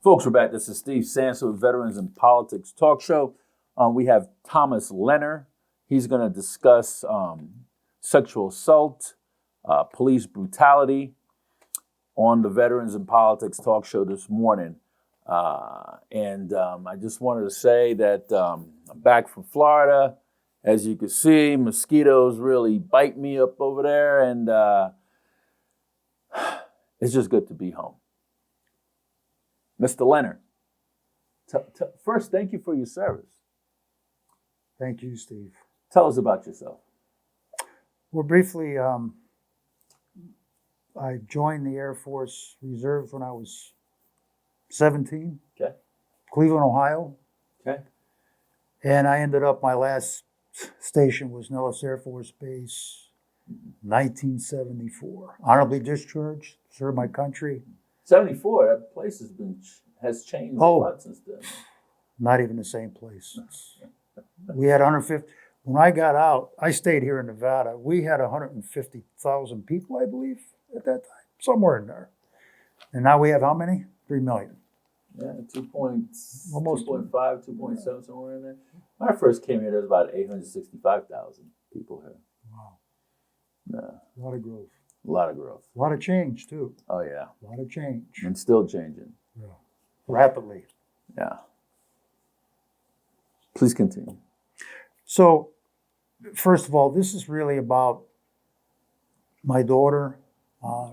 Folks, we're back. This is Steve Sanson with Veterans in Politics Talk Show. We have Thomas Leener. He's going to discuss sexual assault, police brutality on the Veterans in Politics Talk Show this morning. I just wanted to say that I'm back from Florida. As you can see, mosquitoes really bite me up over there, and it's just good to be home. Mr. Leener, first, thank you for your service. Thank you, Steve. Tell us about yourself. Well, briefly, I joined the Air Force Reserves when I was 17. Okay. Cleveland, Ohio. Okay. And I ended up, my last station was Nellis Air Force Base, 1974. Honorably discharged, served my country. 74, that place has changed a lot since then. Not even the same place. We had 150. When I got out, I stayed here in Nevada. We had 150,000 people, I believe, at that time, somewhere in there. And now we have how many? 3 million. Yeah, 2.5, 2.7, somewhere in there. When I first came here, there was about 865,000 people here. Wow. Yeah. A lot of growth. A lot of growth. A lot of change, too. Oh, yeah. A lot of change. And still changing. Yeah. Rapidly. Yeah. Please continue. So, first of all, this is really about my daughter,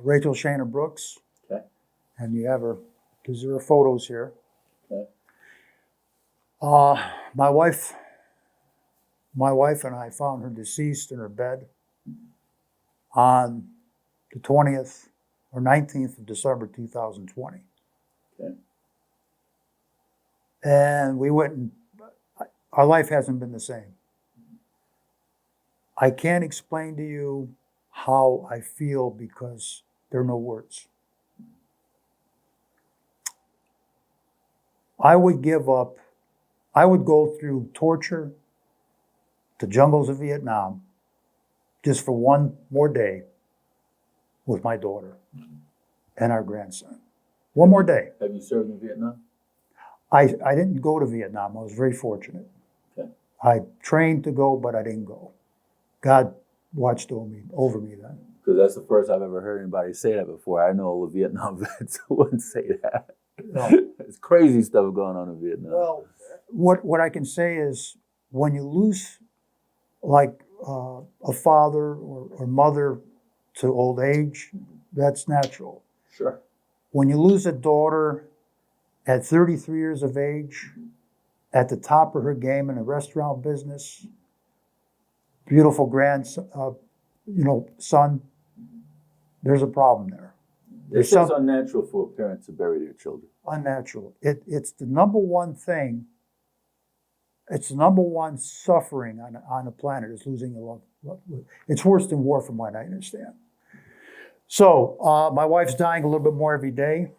Rachel Shana Brooks. Okay. And you have her, because there are photos here. Okay. My wife and I found her deceased in her bed on the 20th or 19th of December, 2020. Okay. And we went and our life hasn't been the same. I can't explain to you how I feel because there are no words. I would give up. I would go through torture, the jungles of Vietnam, just for one more day with my daughter and our grandson. One more day. Have you served in Vietnam? I didn't go to Vietnam. I was very fortunate. Okay. I trained to go, but I didn't go. God watched over me then. Because that's the first I've ever heard anybody say that before. I know all the Vietnam vets who wouldn't say that. No. It's crazy stuff going on in Vietnam. Well, what I can say is when you lose like a father or mother to old age, that's natural. Sure. When you lose a daughter at 33 years of age, at the top of her game in the restaurant business, beautiful grandson, son, there's a problem there. It's just unnatural for a parent to bury their children. Unnatural. It's the number one thing. It's the number one suffering on the planet is losing a loved one. It's worse than war, from what I understand. So my wife's dying a little bit more every day,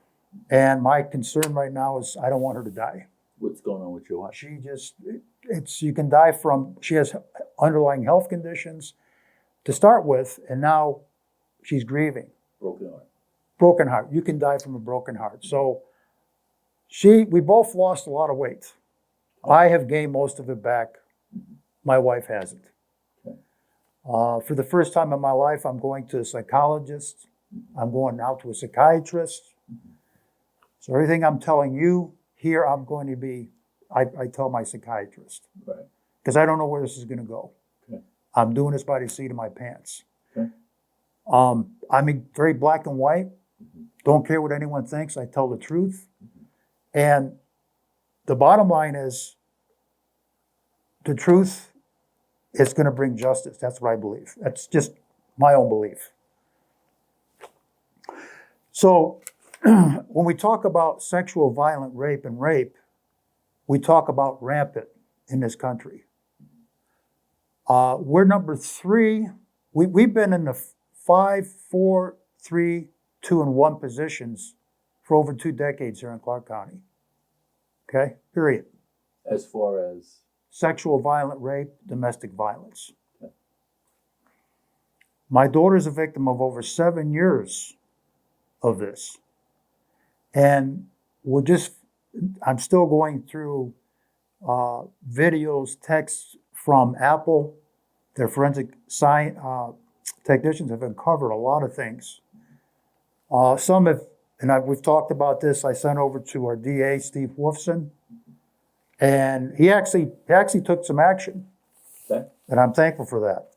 and my concern right now is I don't want her to die. What's going on with your wife? You can die from, she has underlying health conditions to start with, and now she's grieving. Broken heart. Broken heart. You can die from a broken heart. So we both lost a lot of weight. I have gained most of it back. My wife hasn't. Okay. For the first time in my life, I'm going to a psychologist. I'm going now to a psychiatrist. So everything I'm telling you here, I'm going to be, I tell my psychiatrist. Right. Because I don't know where this is going to go. Okay. I'm doing this by the seat of my pants. Okay. I'm very black and white. Don't care what anyone thinks. I tell the truth. And the bottom line is the truth is going to bring justice. That's what I believe. That's just my own belief. So when we talk about sexual violent rape, we talk about rampant in this country. We're number 3. We've been in the 5, 4, 3, 2, and 1 positions for over 2 decades here in Clark County. Okay, period. As far as? Sexual violent rape, domestic violence. Okay. My daughter's a victim of over 7 years of this. And we're just I'm still going through videos, texts from Apple. Their forensic technicians have uncovered a lot of things. Some have, and we've talked about this. I sent over to our DA, Steve Wolfson, and he actually took some action, Okay. and I'm thankful for that.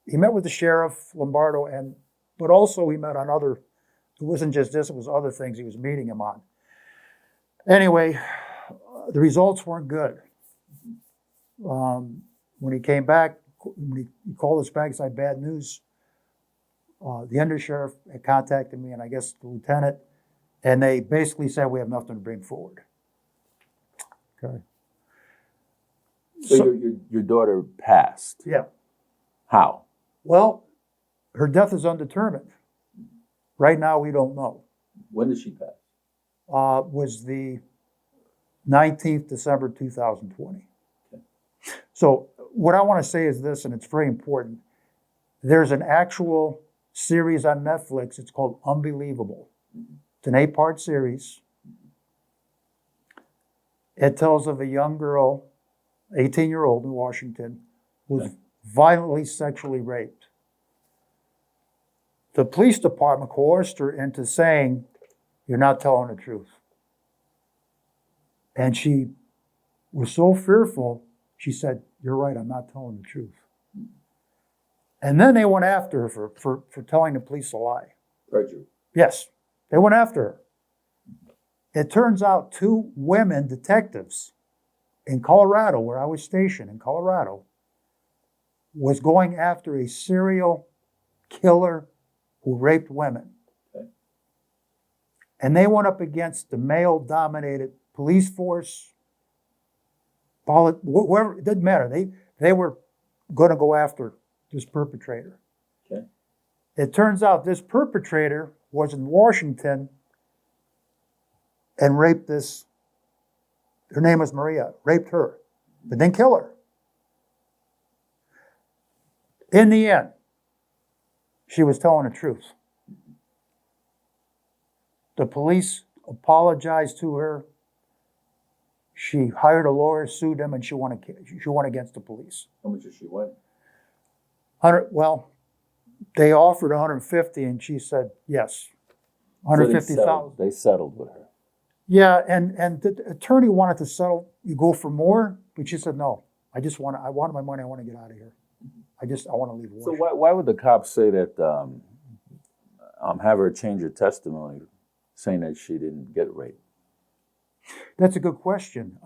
He met with the sheriff Lombardo, but also he met on other. It wasn't just this; it was other things he was meeting him on. Anyway, the results weren't good. When he came back, when he called us back, he said, bad news. The undersheriff had contacted me, and I guess the lieutenant, and they basically said, we have nothing to bring forward. Okay. So your daughter passed. Yeah. How? Well, her death is undetermined. Right now, we don't know. When did she pass? Was the 19th December 2020. Okay. So what I want to say is this, and it's very important. There's an actual series on Netflix. It's called Unbelievable. It's an 8-part series. It tells of a young girl, 18-year-old in Washington, who was violently sexually raped. The police department coerced her into saying, you're not telling the truth. And she was so fearful, she said, you're right, I'm not telling the truth. And then they went after her for telling the police a lie. Perjury. Yes, they went after her. It turns out 2 women detectives in Colorado, where I was stationed in Colorado, was going after a serial killer who raped women. Okay. And they went up against the male-dominated police force, whoever, it didn't matter. They were going to go after this perpetrator. Okay. It turns out this perpetrator was in Washington and raped this, her name was Maria, raped her, but didn't kill her. In the end, she was telling the truth. The police apologized to her. She hired a lawyer, sued them, and she won against the police. How much did she win? Well, they offered 150, and she said yes. 150,000. They settled with her. Yeah, and the attorney wanted to settle. You go for more, but she said no. I want my money. I want to get out of here. I want to leave Washington. So why would the cops say that? Have her change her testimony, saying that she didn't get raped? That's a good question.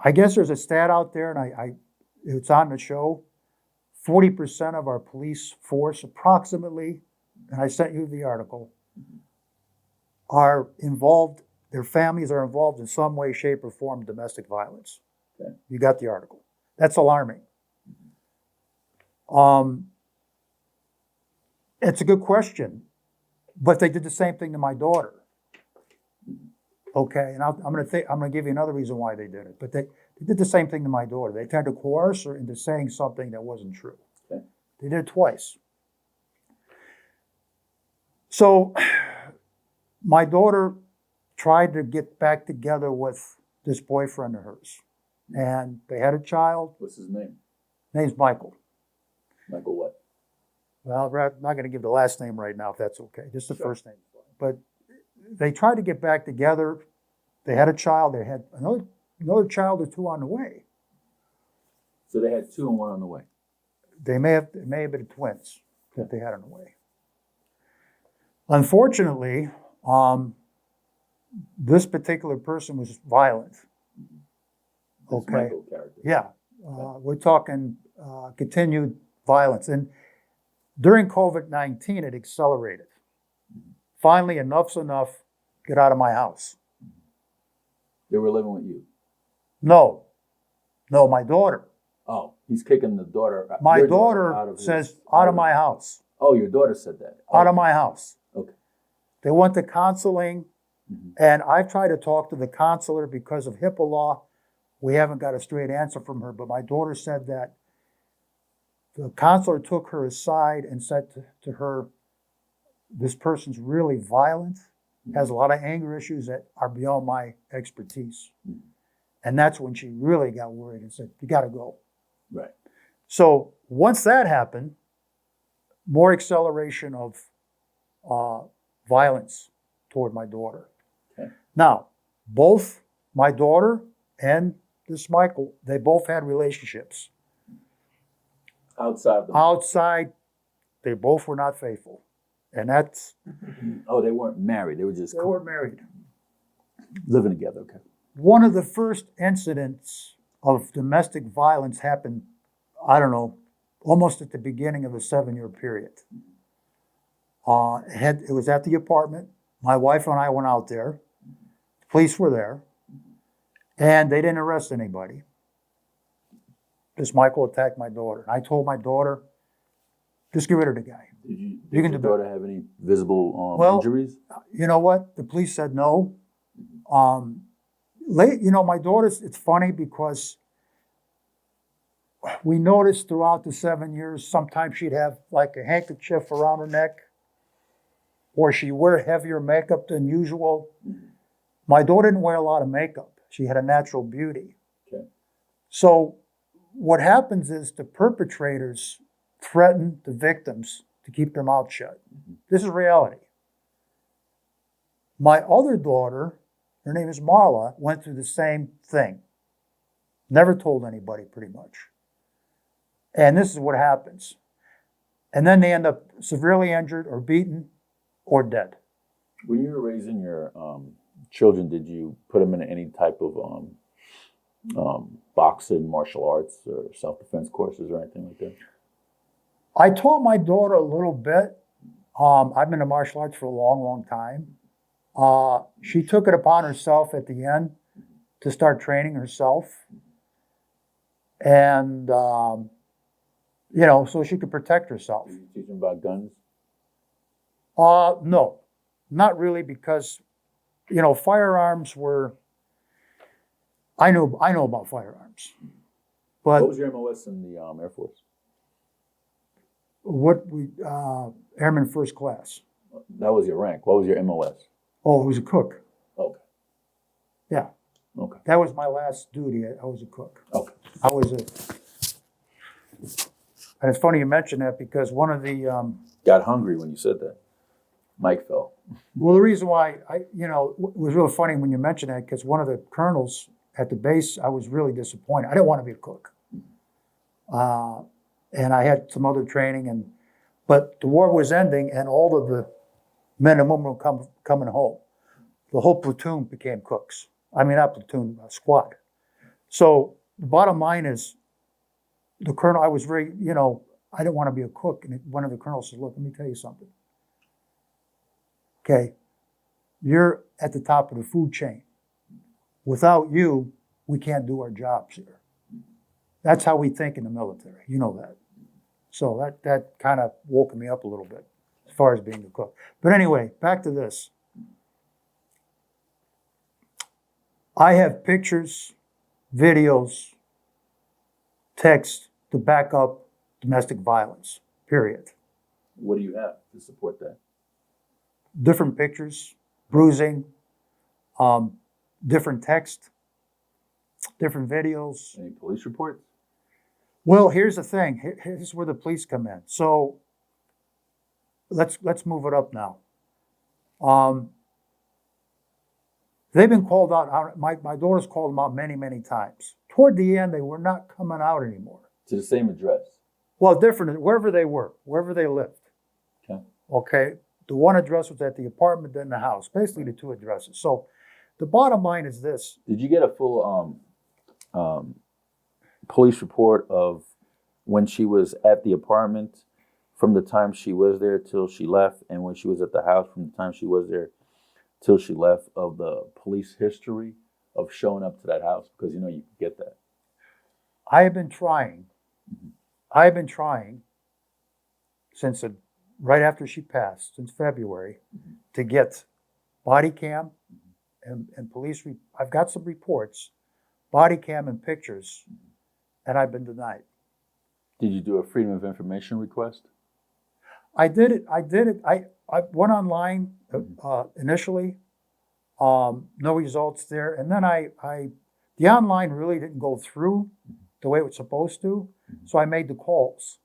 I guess there's a stat out there, and it's on the show. 40% of our police force, approximately, and I sent you the article, are involved, their families are involved in some way, shape, or form in domestic violence. Okay. You got the article. That's alarming. It's a good question, but they did the same thing to my daughter. Okay, and I'm going to give you another reason why they did it. But they did the same thing to my daughter. They tried to coerce her into saying something that wasn't true. Okay. They did it twice. So my daughter tried to get back together with this boyfriend of hers, and they had a child. What's his name? Name's Michael. Michael what? Well, I'm not going to give the last name right now, if that's okay. Just the first name. But they tried to get back together. They had a child. They had another child or 2 on the way. So they had 2 and 1 on the way. They may have been twins that they had on the way. Unfortunately, this particular person was violent. Okay. Michael character. Yeah. We're talking continued violence. And during COVID-19, it accelerated. Finally, enough's enough. Get out of my house. They were living with you? No, my daughter. Oh, he's kicking the daughter. My daughter says, out of my house. Oh, your daughter said that. Out of my house. Okay. They went to counseling, and I've tried to talk to the counselor because of HIPAA law. We haven't got a straight answer from her, but my daughter said that the counselor took her aside and said to her, this person's really violent, has a lot of anger issues that are beyond my expertise. And that's when she really got worried and said, you got to go. Right. So once that happened, more acceleration of violence toward my daughter. Okay. Now, both my daughter and this Michael, they both had relationships. Outside, they both were not faithful. And that's... Oh, they weren't married. They were married. Living together, okay. One of the first incidents of domestic violence happened, I don't know, almost at the beginning of a 7-year period. It was at the apartment. My wife and I went out there. The police were there. And they didn't arrest anybody. This Michael attacked my daughter. I told my daughter, just get rid of the guy. Did your daughter have any visible injuries? You know what? The police said no. My daughter's, it's funny because we noticed throughout the 7 years, sometimes she'd have like a handkerchief around her neck, or she'd wear heavier makeup than usual. My daughter didn't wear a lot of makeup. She had a natural beauty. Okay. So what happens is the perpetrators threaten the victims to keep their mouth shut. This is reality. My other daughter, her name is Marla, went through the same thing. Never told anybody, pretty much. And this is what happens. And then they end up severely injured or beaten or dead. When you were raising your children, did you put them in any type of boxing, martial arts, or self-defense courses or anything like that? I taught my daughter a little bit. I've been in martial arts for a long, long time. She took it upon herself at the end to start training herself. And, so she could protect herself. Did you teach them about guns? No, not really, because, firearms were, I know about firearms. But what was your MOS in the Air Force? Airman First Class. That was your rank. What was your MOS? Oh, it was a cook. Okay. Yeah. Okay. That was my last duty. I was a cook. Okay. And it's funny you mention that because one of the... Got hungry when you said that. Mike fell. Well, the reason why, it was really funny when you mentioned that, because one of the colonels at the base, I was really disappointed. I didn't want to be a cook. And I had some other training, but the war was ending, and all of the men and women were coming home. The whole platoon became cooks. I mean, not platoon, squad. So the bottom line is, the colonel, I was very, I didn't want to be a cook. And one of the colonels said, look, let me tell you something. Okay, you're at the top of the food chain. Without you, we can't do our jobs here. That's how we think in the military. You know that. So that kind of woke me up a little bit as far as being a cook. But anyway, back to this. I have pictures, videos, text to back up domestic violence, period. What do you have to support that? Different pictures, bruising, different text, different videos. Any police reports? Well, here's the thing. Here's where the police come in. So let's move it up now. They've been called out. My daughter's called them out many, many times. Toward the end, they were not coming out anymore. To the same address? Well, different, wherever they were, wherever they lived. Okay. Okay. The one address was at the apartment, then the house. Basically, the two addresses. So the bottom line is this. Did you get a full police report of when she was at the apartment, from the time she was there till she left, and when she was at the house, from the time she was there till she left, of the police history of showing up to that house? Because you can get that. I have been trying. I've been trying since right after she passed, since February, to get body cam and police. I've got some reports, body cam and pictures, and I've been denied. Did you do a Freedom of Information request? I did it. I went online initially, no results there, and then the online really didn't go through the way it was supposed to, so I made the calls.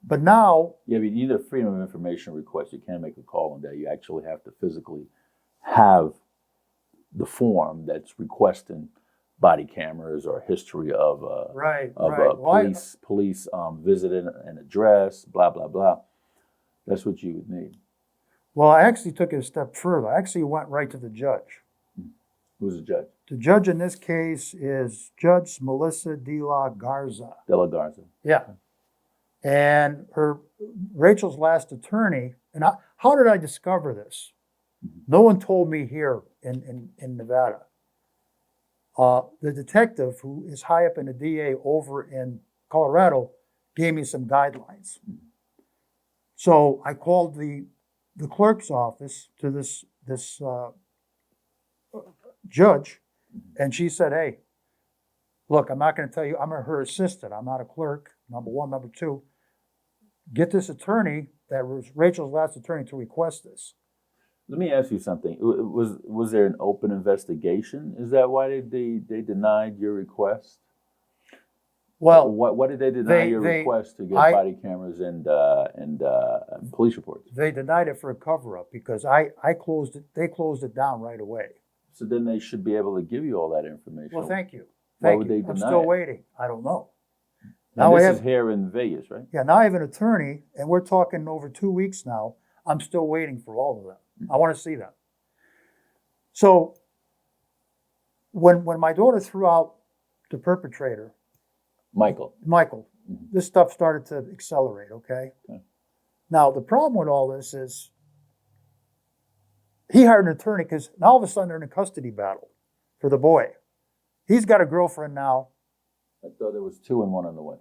But now, Yeah, but you need a freedom of information request. You can't make a call on that. You actually have to physically have the form that's requesting body cameras or history of right. police visiting an address, blah blah blah. That's what you would need. Well, I actually took it a step further. I actually went right to the judge. Who's the judge? The judge in this case is Judge Melissa De La Garza. Yeah. And Rachel's last attorney, and how did I discover this? No one told me here in Nevada. The detective who is high up in the DA over in Colorado gave me some guidelines. So I called the clerk's office to this judge, and she said, "Hey, look, I'm not going to tell you, I'm her assistant. I'm not a clerk, number one. Number two, get this attorney that was Rachel's last attorney to request this." Let me ask you something. Was there an open investigation? Is that why they denied your request? Well, what did they deny your request to get body cameras and police reports? They denied it for a cover-up because I closed it. They closed it down right away. So then they should be able to give you all that information. Well, thank you. Why would they deny I'm still it? waiting. I don't know. Now this is here in Vegas, right? Yeah, now I have an attorney, and we're talking over 2 weeks now. I'm still waiting for all of them. I want to see them. So when my daughter threw out the perpetrator, Michael, this stuff started to accelerate, okay? Now, the problem with all this is he hired an attorney because now all of a sudden they're in a custody battle for the boy. He's got a girlfriend now. I thought there was 2 and 1 on the way.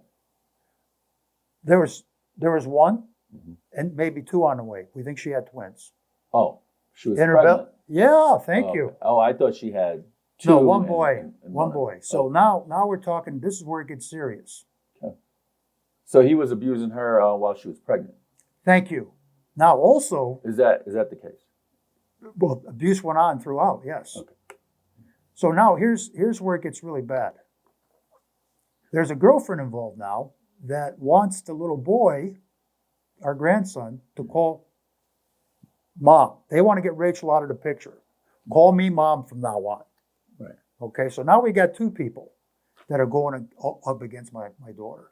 There was one and maybe 2 on the way. We think she had twins. Oh, she was pregnant. Yeah, thank you. Oh, I thought she had 2. No, one boy. And one boy. So now we're talking, this is where it gets serious. Okay. So he was abusing her while she was pregnant. Thank you. Now also... Is that the case? Well, abuse went on throughout, yes. Okay. So now here's where it gets really bad. There's a girlfriend involved now that wants the little boy, our grandson, to call Mom. They want to get Rachel out of the picture. Call me Mom from now on. Right. Okay, so now we got 2 people that are going up against my daughter.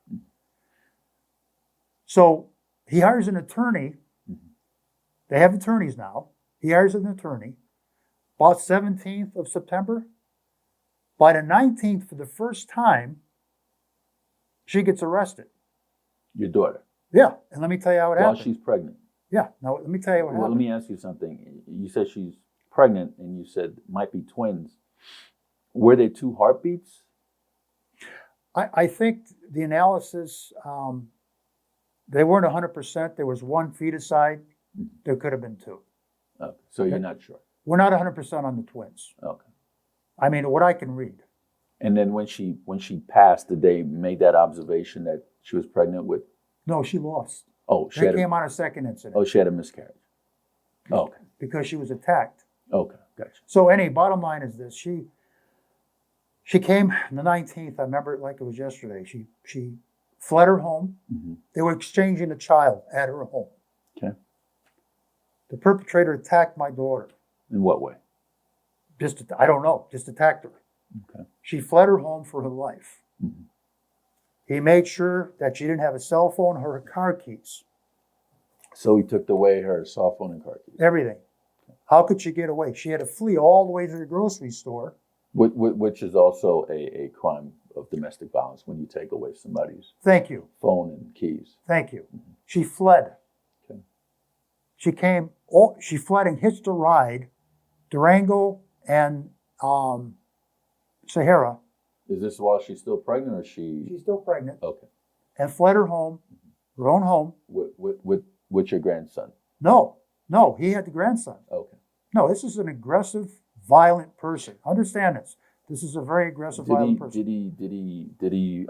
So he hires an attorney. They have attorneys now. He hires an attorney. About 17th of September. By the 19th, for the first time, she gets arrested. Your daughter? Yeah, and let me tell you how it happened. While she's pregnant? Yeah, now let me tell you what happened. Well, let me ask you something. You said she's pregnant, and you said might be twins. Were there 2 heartbeats? I think the analysis, they weren't 100%. There was 1 feticide. There could have been 2. Okay. So you're not sure? We're not 100% on the twins. Okay. I mean, what I can read. And then when she passed, did they make that observation that she was pregnant with? No, she lost. Oh, she came on a second incident. Oh, she had a miscarriage. Okay. Because she was attacked. Okay, gotcha. So bottom line is this. She came on the 19th. I remember it like it was yesterday. She fled her home. They were exchanging a child at her home. Okay. The perpetrator attacked my daughter. In what way? I don't know. Just attacked her. Okay. She fled her home for her life. He made sure that she didn't have a cell phone or her car keys. So he took away her cell phone and car keys? Everything. How could she get away? She had to flee all the way to the grocery store. Which is also a crime of domestic violence when you take away somebody's phone and keys. Thank you. She fled. Okay. She fled and hitched a ride, Durango and Sahara. Is this while she's still pregnant, or she? She's still pregnant. Okay. And fled her home, her own home. With your grandson? No, he had the grandson. Okay. No, this is an aggressive, violent person. Understand this. This is a very aggressive, violent person. Did he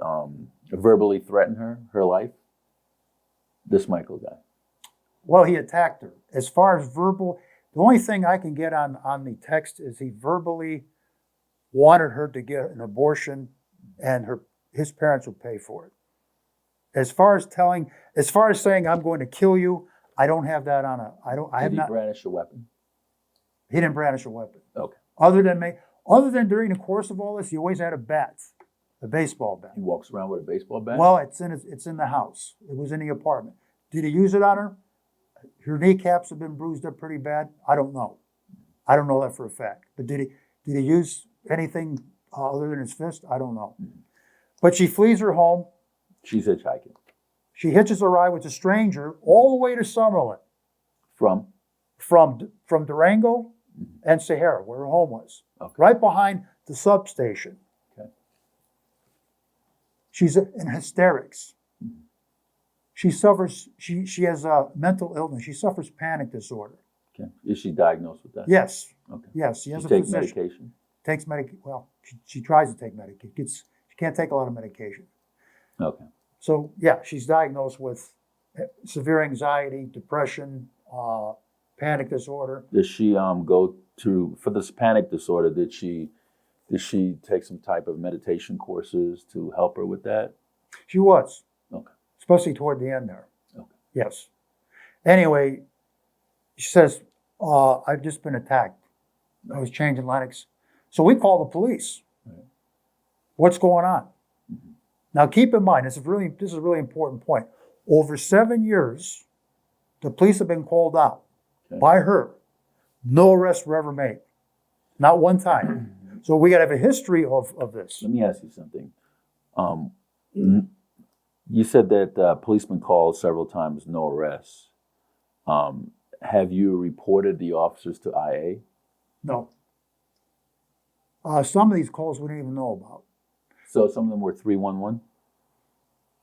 verbally threaten her life? This Michael guy. Well, he attacked her. As far as verbal, the only thing I can get on the text is he verbally wanted her to get an abortion, and his parents would pay for it. As far as saying I'm going to kill you, I don't have that on a. Did he brandish a weapon? He didn't brandish a weapon. Okay. Other than during the course of all this, he always had a bat, a baseball bat. He walks around with a baseball bat? Well, it's in the house. It was in the apartment. Did he use it on her? Her kneecaps have been bruised up pretty bad. I don't know. I don't know that for a fact. But did he use anything other than his fist? I don't know. Mm-hmm. But she flees her home. She's hitchhiking. She hitches a ride with a stranger all the way to Summerlin. From Durango and Sahara, where her home was. Okay. Right behind the substation. Okay. She's in hysterics. She has a mental illness. She suffers panic disorder. Okay. Is she diagnosed with that? Yes. Okay. Yes. She has She a takes physician. medication? Takes medication. Well, she tries to take medication. She can't take a lot of medication. Okay. So, yeah, she's diagnosed with severe anxiety, depression, panic disorder. Does she go to, for this panic disorder, did she take some type of meditation courses to help her with that? She was. Okay. Especially toward the end there. Okay. Yes. Anyway, she says, I've just been attacked. I was changing Lennox. So we call the police. Right. What's going on? Mm-hmm. Now keep in mind, this is a really important point. Over 7 years, the police have been called out by her. No arrests were ever made. Not one time. So we got to have a history of this. Let me ask you something. You said that policemen called several times, no arrests. Have you reported the officers to IA? No. Some of these calls we didn't even know about. So some of them were 311?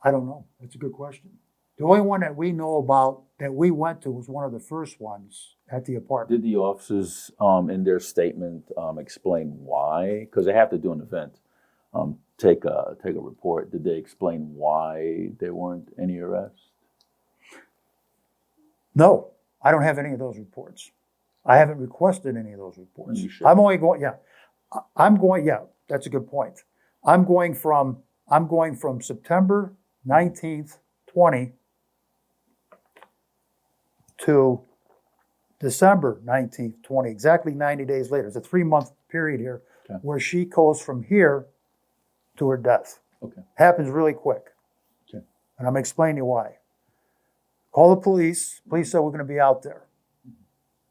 I don't know. That's a good question. The only one that we know about that we went to was one of the first ones at the apartment. Did the officers in their statement explain why? Because they have to do an event, take a report. Did they explain why there weren't any arrests? No, I don't have any of those reports. I haven't requested any of those reports. Are you sure? I'm going, yeah, that's a good point. I'm going from September 19th, 20 to December 19th, 20, exactly 90 days later. It's a 3-month period here where she goes from here to her death. Okay. Happens really quick. Okay. And I'm explaining to you why. Call the police. Police said we're going to be out there.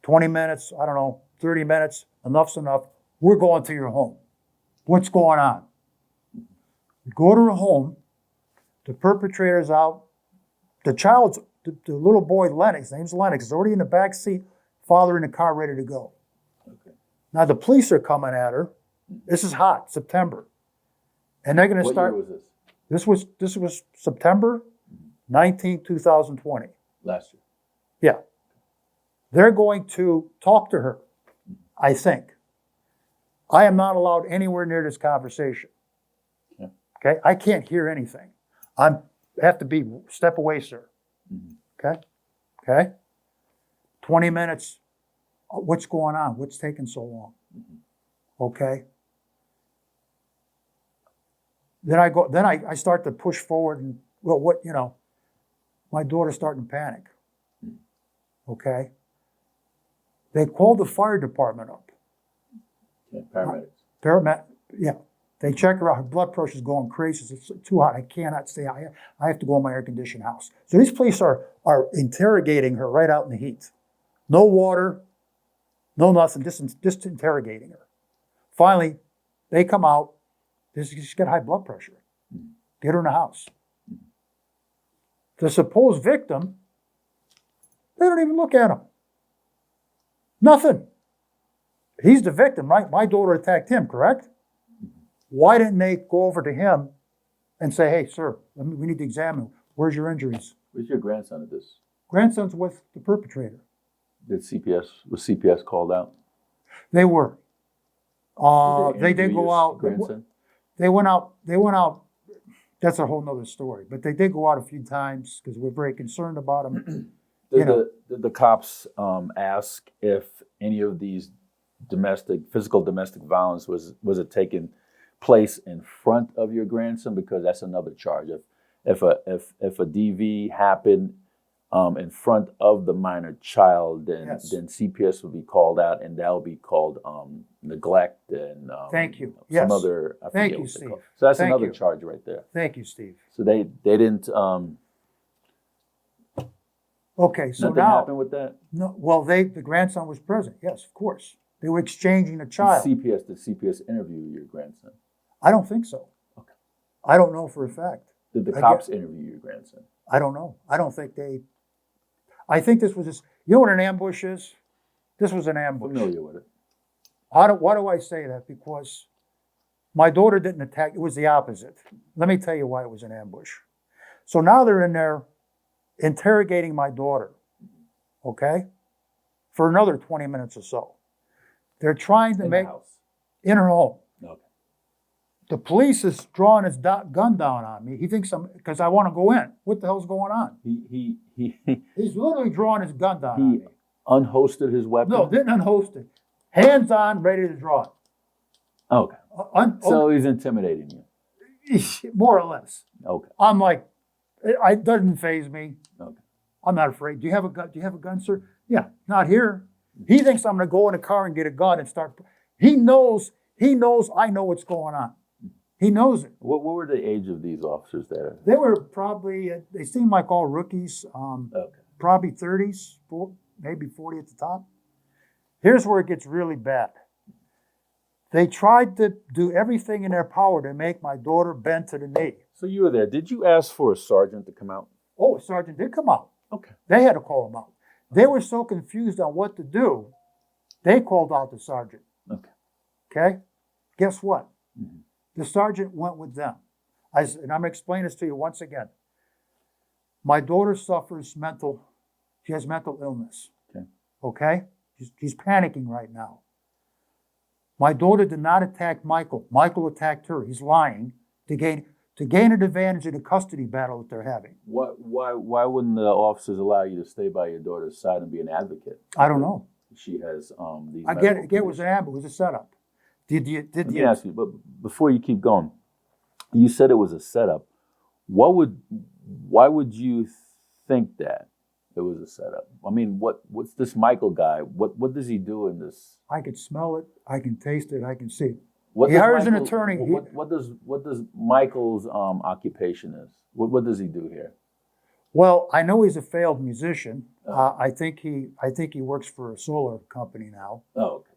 20 minutes, I don't know, 30 minutes, enough's enough. We're going to your home. What's going on? We go to her home. The perpetrator's out. The little boy, Lennox, his name's Lennox, is already in the back seat, father in the car ready to go. Okay. Now the police are coming at her. This is hot, September. And they're going to start. What year was this? This was September 19, 2020. Last year. Yeah. They're going to talk to her, I think. I am not allowed anywhere near this conversation. Yeah. Okay? I can't hear anything. I have to step away, sir. Mm-hmm. Okay? Okay? 20 minutes. What's going on? What's taking so long? Mm-hmm. Okay? Then I start to push forward and, my daughter's starting to panic. Okay? They called the fire department up. Yeah, paramedics. Yeah. They check her out. Her blood pressure's going crazy. It's too hot. I cannot stay out. I have to go in my air-conditioned house. So these police are interrogating her right out in the heat. No water, no nothing, just interrogating her. Finally, they come out. She's got high blood pressure. Get her in the house. The supposed victim, they don't even look at him. Nothing. He's the victim, right? My daughter attacked him, correct? Why didn't they go over to him and say, hey, sir, we need to examine. Where's your injuries? Where's your grandson at this? Grandson's with the perpetrator. Was CPS called out? They were. They interview did go your out. Grandson? They went out. That's a whole nother story. But they did go out a few times because we're very concerned about him. You know, Did the cops ask if any of these physical domestic violence was it taking place in front of your grandson? Because that's another charge. If a DV happened in front of the minor child, Yes. then CPS would be called out, and that will be called neglect and Thank you. some Yes. other. I Thank forget you, what they call it. Steve. So that's Thank another you. charge right there. Thank you, Steve. So they didn't. Okay, so Nothing now, happened with that. no, well, the grandson was present. Yes, of course. They were exchanging a child. Did CPS interview your grandson? I don't think so. Okay. I don't know for a fact. Did the I cops interview your grandson? I don't know. I don't think they. I think this was just. You know what an ambush is? This was an ambush. Familiar with it. Why do I say that? Because my daughter didn't attack. It was the opposite. Let me tell you why it was an ambush. So now they're in there interrogating my daughter, okay, for another 20 minutes or so. They're trying to In make the house. in her home. Okay. The police is drawing his gun down on me. He thinks because I want to go in. What the hell's going on? He He's literally drawing his gun down on me. unhosted his weapon. No, didn't unhost it. Hands on, ready to draw it. Okay. So he's intimidating you. More or less. Okay. I'm like, it doesn't faze me. Okay. I'm not afraid. Do you have a gun? Do you have a gun, sir? Yeah, not here. He thinks I'm going to go in a car and get a gun and start. He knows I know what's going on. He knows it. What were the age of these officers there? They were probably, they seemed like all rookies, Okay. probably 30s, maybe 40 at the top. Here's where it gets really bad. They tried to do everything in their power to make my daughter bend to the knee. So you were there. Did you ask for a sergeant to come out? Oh, a sergeant did come out. Okay. They had to call him out. They were so confused on what to do, they called out the sergeant. Okay. Okay? Guess what? Mm-hmm. The sergeant went with them. And I'm going to explain this to you once again. My daughter suffers she has mental illness. Okay. Okay? She's panicking right now. My daughter did not attack Michael. Michael attacked her. He's lying to gain an advantage in the custody battle that they're having. Why wouldn't the officers allow you to stay by your daughter's side and be an advocate? I don't know. She has these. I get it. It was an ambush. It was a setup. Let me ask you, but before you keep going, you said it was a setup. Why would you think that it was a setup? I mean, what's this Michael guy? What does he do in this? I can smell it. I can taste it. I can see it. What He does hires an Michael- attorney. What does Michael's occupation is? What does he do here? Well, I know he's a failed musician. I think he works for a solar company now. Oh, okay.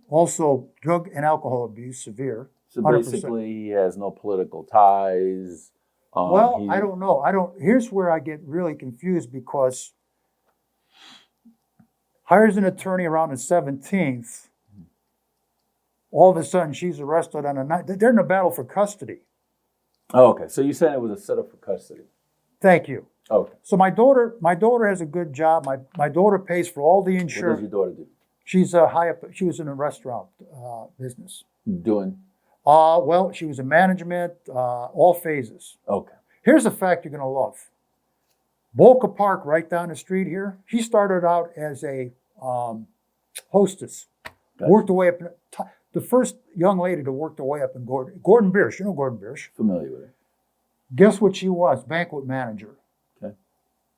Also, drug and alcohol abuse, severe. So 100%. basically, he has no political ties. Well, I don't know. Here's where I get really confused because hires an attorney around the 17th. All of a sudden, she's arrested on a night. They're in a battle for custody. Oh, okay. So you said it was a setup for custody. Thank you. Okay. So my daughter has a good job. My daughter pays for all the What insurance. does your daughter do? She's high up. She was in a restaurant business. Doing. Well, she was in management, all phases. Okay. Here's a fact you're going to love. Boca Park, right down the street here, she started out as a hostess. Gotcha. Worked her way up. The first young lady to work her way up in Gordon Biersch. You know Gordon Biersch. Familiar with it. Guess what she was? Banquet manager. Okay.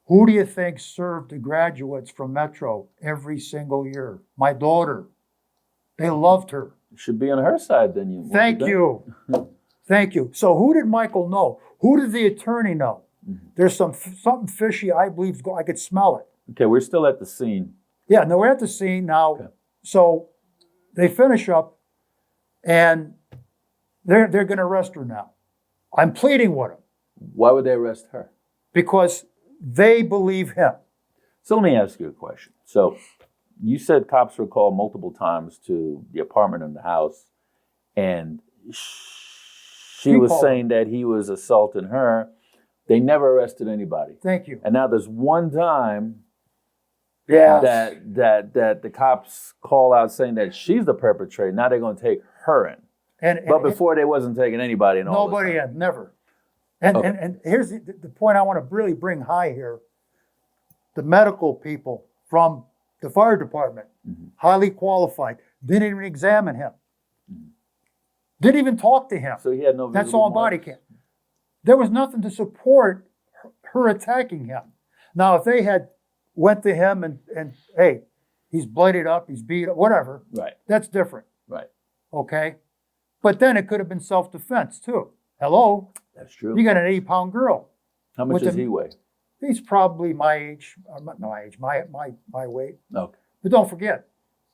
Who do you think served the graduates from Metro every single year? My daughter. They loved her. Should be on her side then. You. Thank you. Thank you. So who did Michael know? Who did the attorney know? Mm-hmm. There's something fishy, I believe. I could smell it. Okay, we're still at the scene. Yeah, no, we're at the scene now. Okay. So they finish up, and they're going to arrest her now. I'm pleading with them Why would they arrest her? because they believe him. So let me ask you a question. So you said cops were called multiple times to the apartment and the house, and she was called saying that he was assaulting her. They never arrested anybody. Thank you. And now there's one time Yeah. that the cops call out saying that she's the perpetrator. Now they're going to take her in. But before they wasn't taking anybody in all nobody this time. had, never. And Okay. and here's the point I want to really bring high here. the medical people from the fire department, Mhm. highly qualified, didn't even examine him. Didn't even talk to him. So he had no That's visible all on body marks? cam. There was nothing to support her attacking him. Now, if they had went to him and hey, he's bloodied up, he's beat up, whatever, Right, that's different, right. okay? But then it could have been self-defense too. Hello, That's true. you got an 80-pound girl. How much with does the- he weigh? He's probably my age, not my age, my weight. Okay. But don't forget,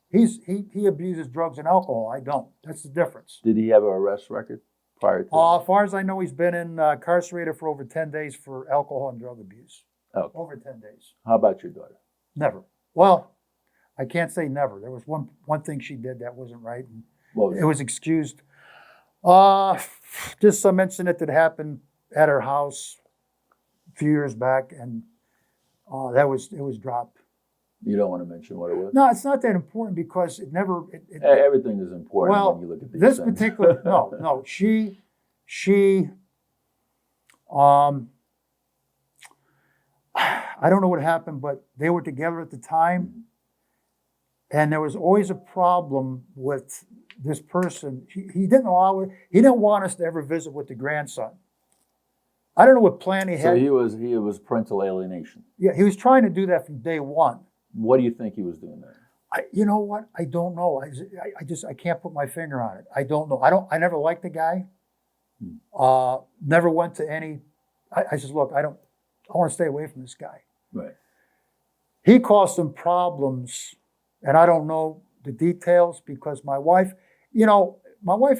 he abuses drugs and alcohol. I don't. That's the difference. Did he have an arrest record prior to? As far as I know, he's been incarcerated for over 10 days for alcohol and drug abuse. Okay. Over 10 days. How about your daughter? Never. Well, I can't say never. There was one thing she did that wasn't right, and What was it was excused. Just some incident that happened at her house a few years back, and it was dropped. You don't want to mention what it was? No, it's not that important because it never. Everything is important Well, when you look at these this things. particular no, she I don't know what happened, but they were together at the time, and there was always a problem with this person. He didn't allow it. He didn't want us to ever visit with the grandson. I don't know what plan he So had. he was parental alienation. Yeah, he was trying to do that from day one. What do you think he was doing there? You know what? I don't know. I can't put my finger on it. I don't know. I never liked the guy. Never went to any. I said, look, I want to stay away from this guy. Right. He caused some problems, and I don't know the details because my wife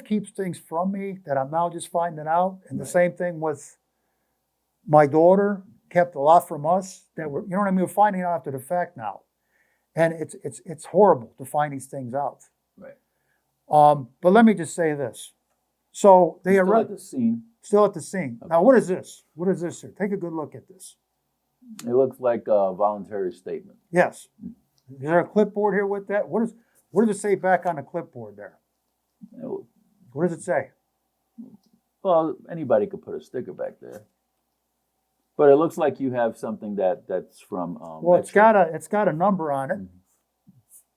keeps things from me that I'm now just finding out. And the same thing with my daughter, kept a lot from us that we're, you know what I mean? We're finding out after the fact now. And it's horrible to find these things out. Right. But let me just say this. So they Still arrested. at the scene. Still at the scene. Okay. Now, what is this? What is this here? Take a good look at this. It looks like a voluntary statement. Yes. Is there a clipboard here with that? What does it say back on the clipboard there? What does it say? Well, anybody could put a sticker back there. But it looks like you have something that's from. Well, it's got a number on it.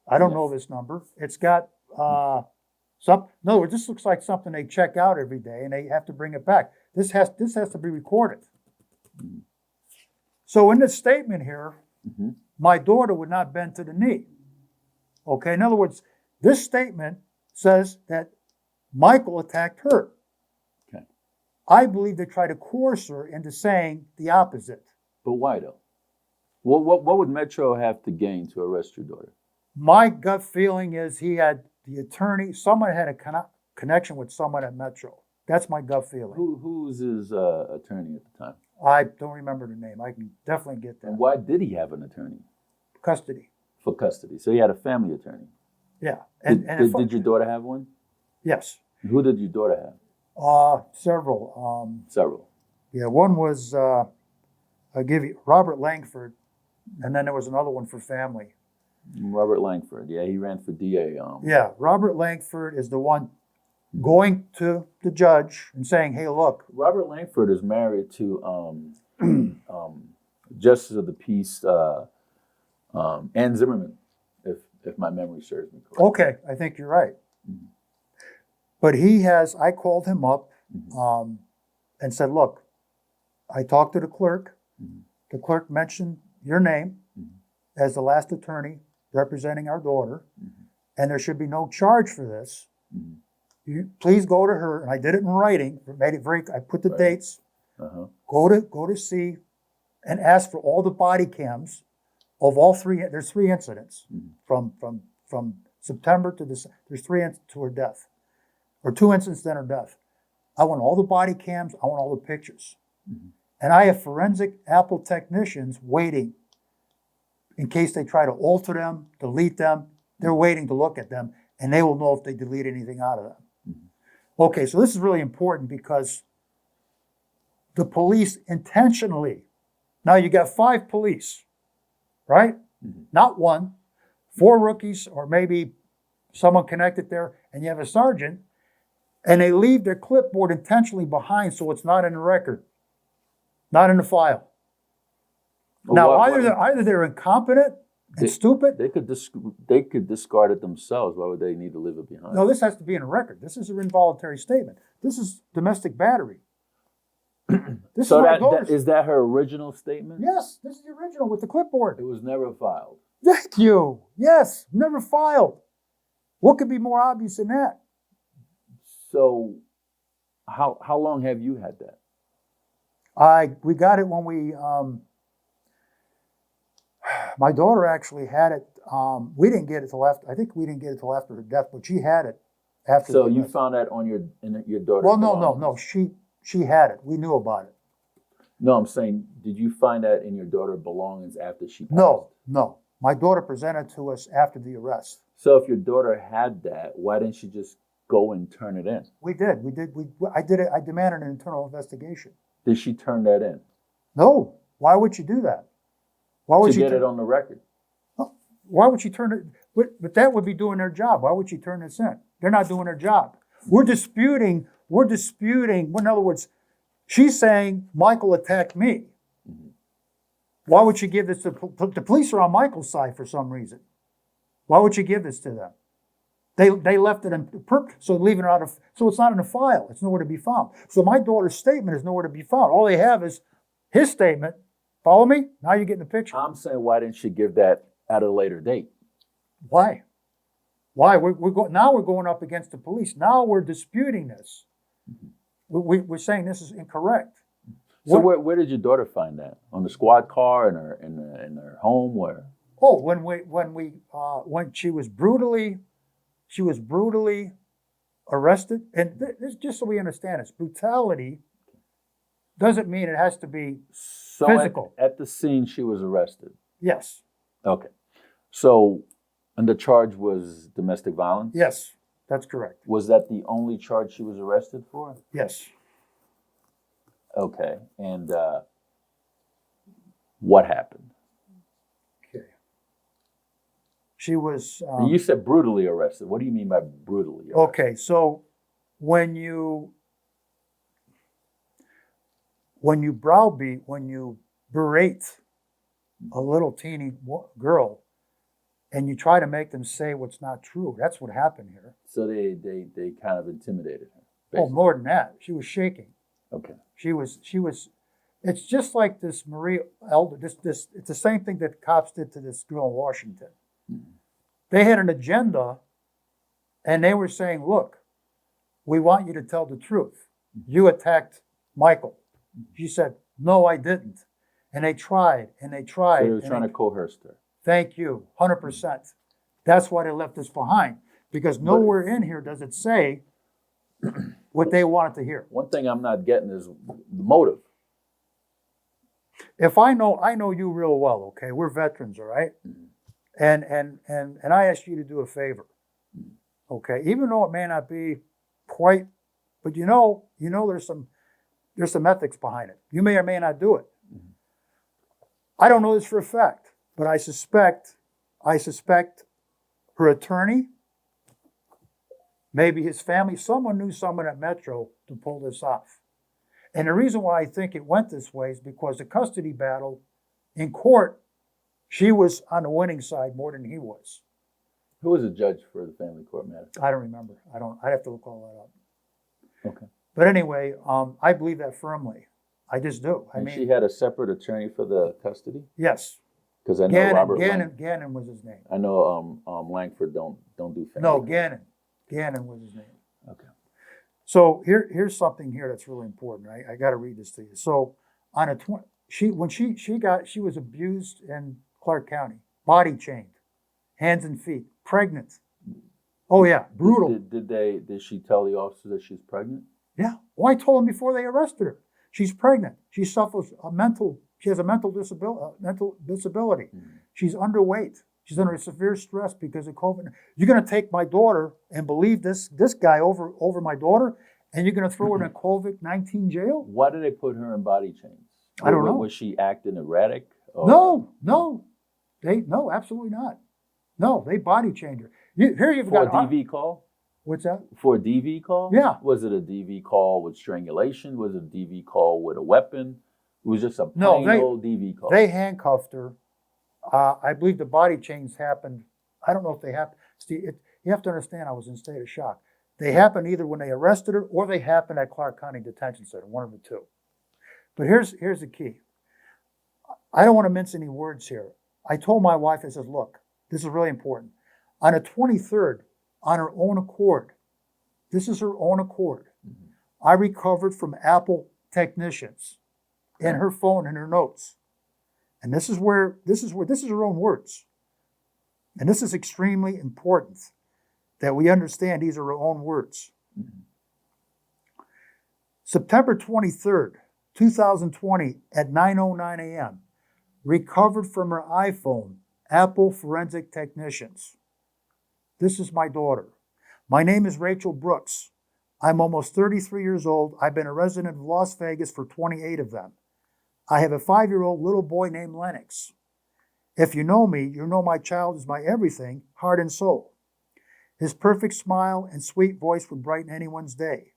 I don't know this number. It's got some. In other words, this looks like something they check out every day, and they have to bring it back. This has to be recorded. So in this statement here, my daughter would not bend to the knee. Okay. In other words, this statement says that Michael attacked her. Okay. I believe they tried to coerce her into saying the opposite. But why though? What would Metro have to gain to arrest your daughter? My gut feeling is he had the attorney, someone had a connection with someone at Metro. That's my gut feeling. Who's his attorney at the time? I don't remember the name. I can definitely get that. And why did he have an attorney? Custody. For custody. So he had a family attorney. Yeah. Did your daughter have one? Yes. Who did your daughter have? Several. Several. Yeah, one was, I'll give you, Robert Langford, and then there was another one for family. Robert Langford. Yeah, he ran for DA. Yeah, Robert Langford is the one going to the judge and saying, hey, look. Robert Langford is married to Justice of the Peace Ann Zimmerman, if my memory serves me correctly. Okay, I think you're right. But I called him up and said, look, I talked to the clerk. The clerk mentioned your name as the last attorney representing our daughter, and there should be no charge for this. You please go to her, and I did it in writing. Made it very. I put the dates. Go to see, and ask for all the body cams of all three. There's three incidents from September to this. There's three to her death, or two incidents then her death. I want all the body cams. I want all the pictures, and I have forensic Apple technicians waiting in case they try to alter them, delete them. They're waiting to look at them, and they will know if they delete anything out of them. Okay, so this is really important because the police intentionally, now you got 5 police, right? Not one, 4 rookies or maybe someone connected there, and you have a sergeant, and they leave their clipboard intentionally behind so it's not in the record, not in the file. Now, Why- either they're incompetent and stupid. They could discard it themselves. Why would they need to leave it behind? No, this has to be in a record. This is an involuntary statement. This is domestic battery. This So is my that daughter's. is that her original statement? Yes, this is the original with the clipboard. It was never filed. Thank you. Yes, never filed. What could be more obvious than that? So, how long have you had that? We got it when we. My daughter actually had it. We didn't get it till after. I think we didn't get it till after her death, but she had it after. So the you death. found that on your daughter's Well, no. belongings? She had it. We knew about it. No, I'm saying, did you find that in your daughter's belongings after she passed? No. My daughter presented to us after the arrest. So if your daughter had that, why didn't she just go and turn it in? We did. I did it. I demanded an internal investigation. Did she turn that in? No. Why would she do that? Why would To she get it on the record. Why would she turn it? But that would be doing their job. Why would she turn this in? They're not doing their job. We're disputing. In other words, she's saying Michael attacked me. Mm-hmm. Why would she give this to the police? Are on Michael's side for some reason. Why would she give this to them? They left it in so leaving it out of so it's not in a file. It's nowhere to be found. So my daughter's statement is nowhere to be found. All they have is his statement. Follow me? Now you're getting the picture. I'm saying, why didn't she give that at a later date? Why? Now we're going up against the police. Now we're disputing this. We're saying this is incorrect. So where did your daughter find that? On the squad car, in her home, where? Oh, when she was brutally arrested, and this just so we understand this, brutality doesn't mean it has to be physical. At the scene, she was arrested. Yes. Okay. So, and the charge was domestic violence? Yes, that's correct. Was that the only charge she was arrested for? Yes. Okay. And what happened? Okay. She was. And you said brutally arrested. What do you mean by brutally arrested? Okay, so when you browbeat, when you berate a little teeny girl, and you try to make them say what's not true, that's what happened here. So they kind of intimidated her. Oh, more than that, she was shaking. Okay. She was. It's just like this Maria Elder. It's the same thing that cops did to this girl in Washington. Mm-hmm. They had an agenda, and they were saying, "Look, we want you to tell the truth. You attacked Michael." She said, "No, I didn't." And they tried, and they tried. So they were trying to coerce her. Thank you, 100%. That's why they left us behind, because nowhere in here does it say what they wanted to hear. One thing I'm not getting is the motive. If I know you real well, okay? We're veterans, all right? And I ask you to do a favor, okay? Even though it may not be quite, but you know there's some ethics behind it. You may or may not do it. I don't know this for a fact, but I suspect her attorney, maybe his family, someone knew someone at Metro to pull this off. And the reason why I think it went this way is because the custody battle in court, she was on the winning side more than he was. Who was the judge for the family court matter? I don't remember. I'd have to look all that up. Okay. But anyway, I believe that firmly. I just do. I mean, she had a separate attorney for the custody? Yes. Because I know Robert Gannon was his name. I know Langford don't do family. No, Gannon was his name. Okay. So here's something here that's really important. I got to read this to you. So on she was abused in Clark County, body chained, hands and feet, pregnant. Oh yeah, brutal. Did she tell the officer that she's pregnant? Yeah. Well, I told them before they arrested her. She's pregnant. She has a mental disability. Mm-hmm. She's underweight. She's under severe stress because of COVID. You're going to take my daughter and believe this guy over my daughter, and you're going to throw her in a COVID-19 jail? Why did they put her in body chains? I don't know. Was she acting erratic? Or? No, absolutely not. No, they body chained her. You've For got a DV call? What's that? For a DV call? Yeah. Was it a DV call with strangulation? Was it a DV call with a weapon? It was just a No, plain old DV call. They handcuffed her. I believe the body change happened. I don't know if they happened. Steve, you have to understand, I was in a state of shock. They happened either when they arrested her or they happened at Clark County Detention Center, one of the two. But here's the key. I don't want to mince any words here. I told my wife, I said, look, this is really important. On the 23rd, on her own accord, this is her own accord, I recovered from Apple technicians in her phone and her notes. And this is her own words. And this is extremely important that we understand these are her own words. September 23rd, 2020 at 9:09 a.m., recovered from her iPhone, Apple forensic technicians. This is my daughter. My name is Rachel Brooks. I'm almost 33 years old. I've been a resident of Las Vegas for 28 of them. I have a 5-year-old little boy named Lennox. If you know me, you know my child is my everything, heart and soul. His perfect smile and sweet voice would brighten anyone's day.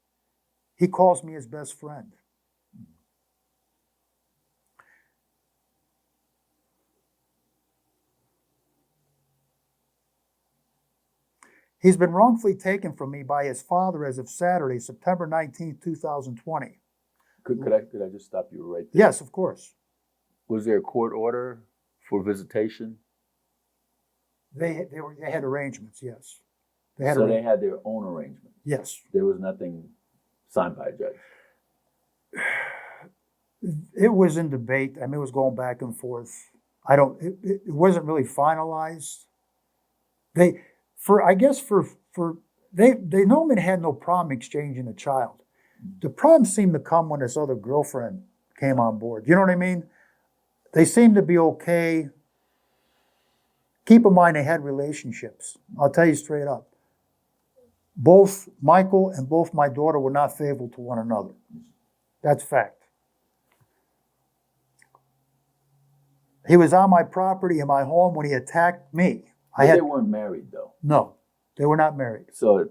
He calls me his best friend. He's been wrongfully taken from me by his father as of Saturday, September 19, 2020. Could I just stop you right there? Yes, of course. Was there a court order for visitation? They had arrangements, yes. They had their own arrangement? Yes. There was nothing signed by a judge? It was in debate. I mean, it was going back and forth. It wasn't really finalized. They normally had no problem exchanging a child. The problem seemed to come when this other girlfriend came on board. You know what I mean? They seemed to be okay. Keep in mind, they had relationships. I'll tell you straight up. Both Michael and both my daughter were not favorable to one another. That's fact. He was on my property in my home when he attacked me. They weren't married, though. No, they were not married. So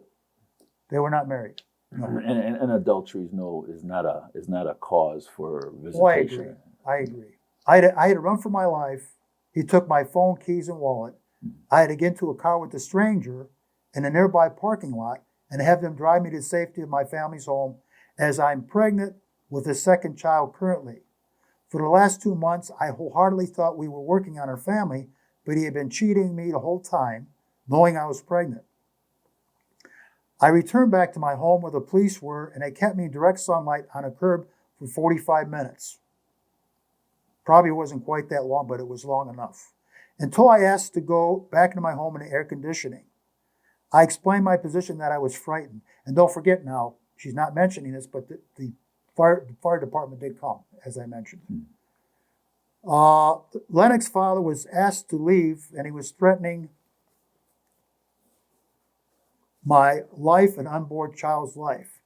they were not married. No. And adultery is not a cause for visitation. Oh, I agree. I had to run for my life. He took my phone, keys, and wallet. I had to get into a car with a stranger in a nearby parking lot and have them drive me to the safety of my family's home as I'm pregnant with a second child currently. For the last 2 months, I wholeheartedly thought we were working on our family, but he had been cheating me the whole time, knowing I was pregnant. I returned back to my home where the police were, and they kept me in direct sunlight on a curb for 45 minutes. Probably wasn't quite that long, but it was long enough. Until I asked to go back into my home in the air conditioning. I explained my position that I was frightened. And don't forget now, she's not mentioning this, but the fire department did come, as I mentioned. Lennox's father was asked to leave, and he was threatening my life and unborn child's life.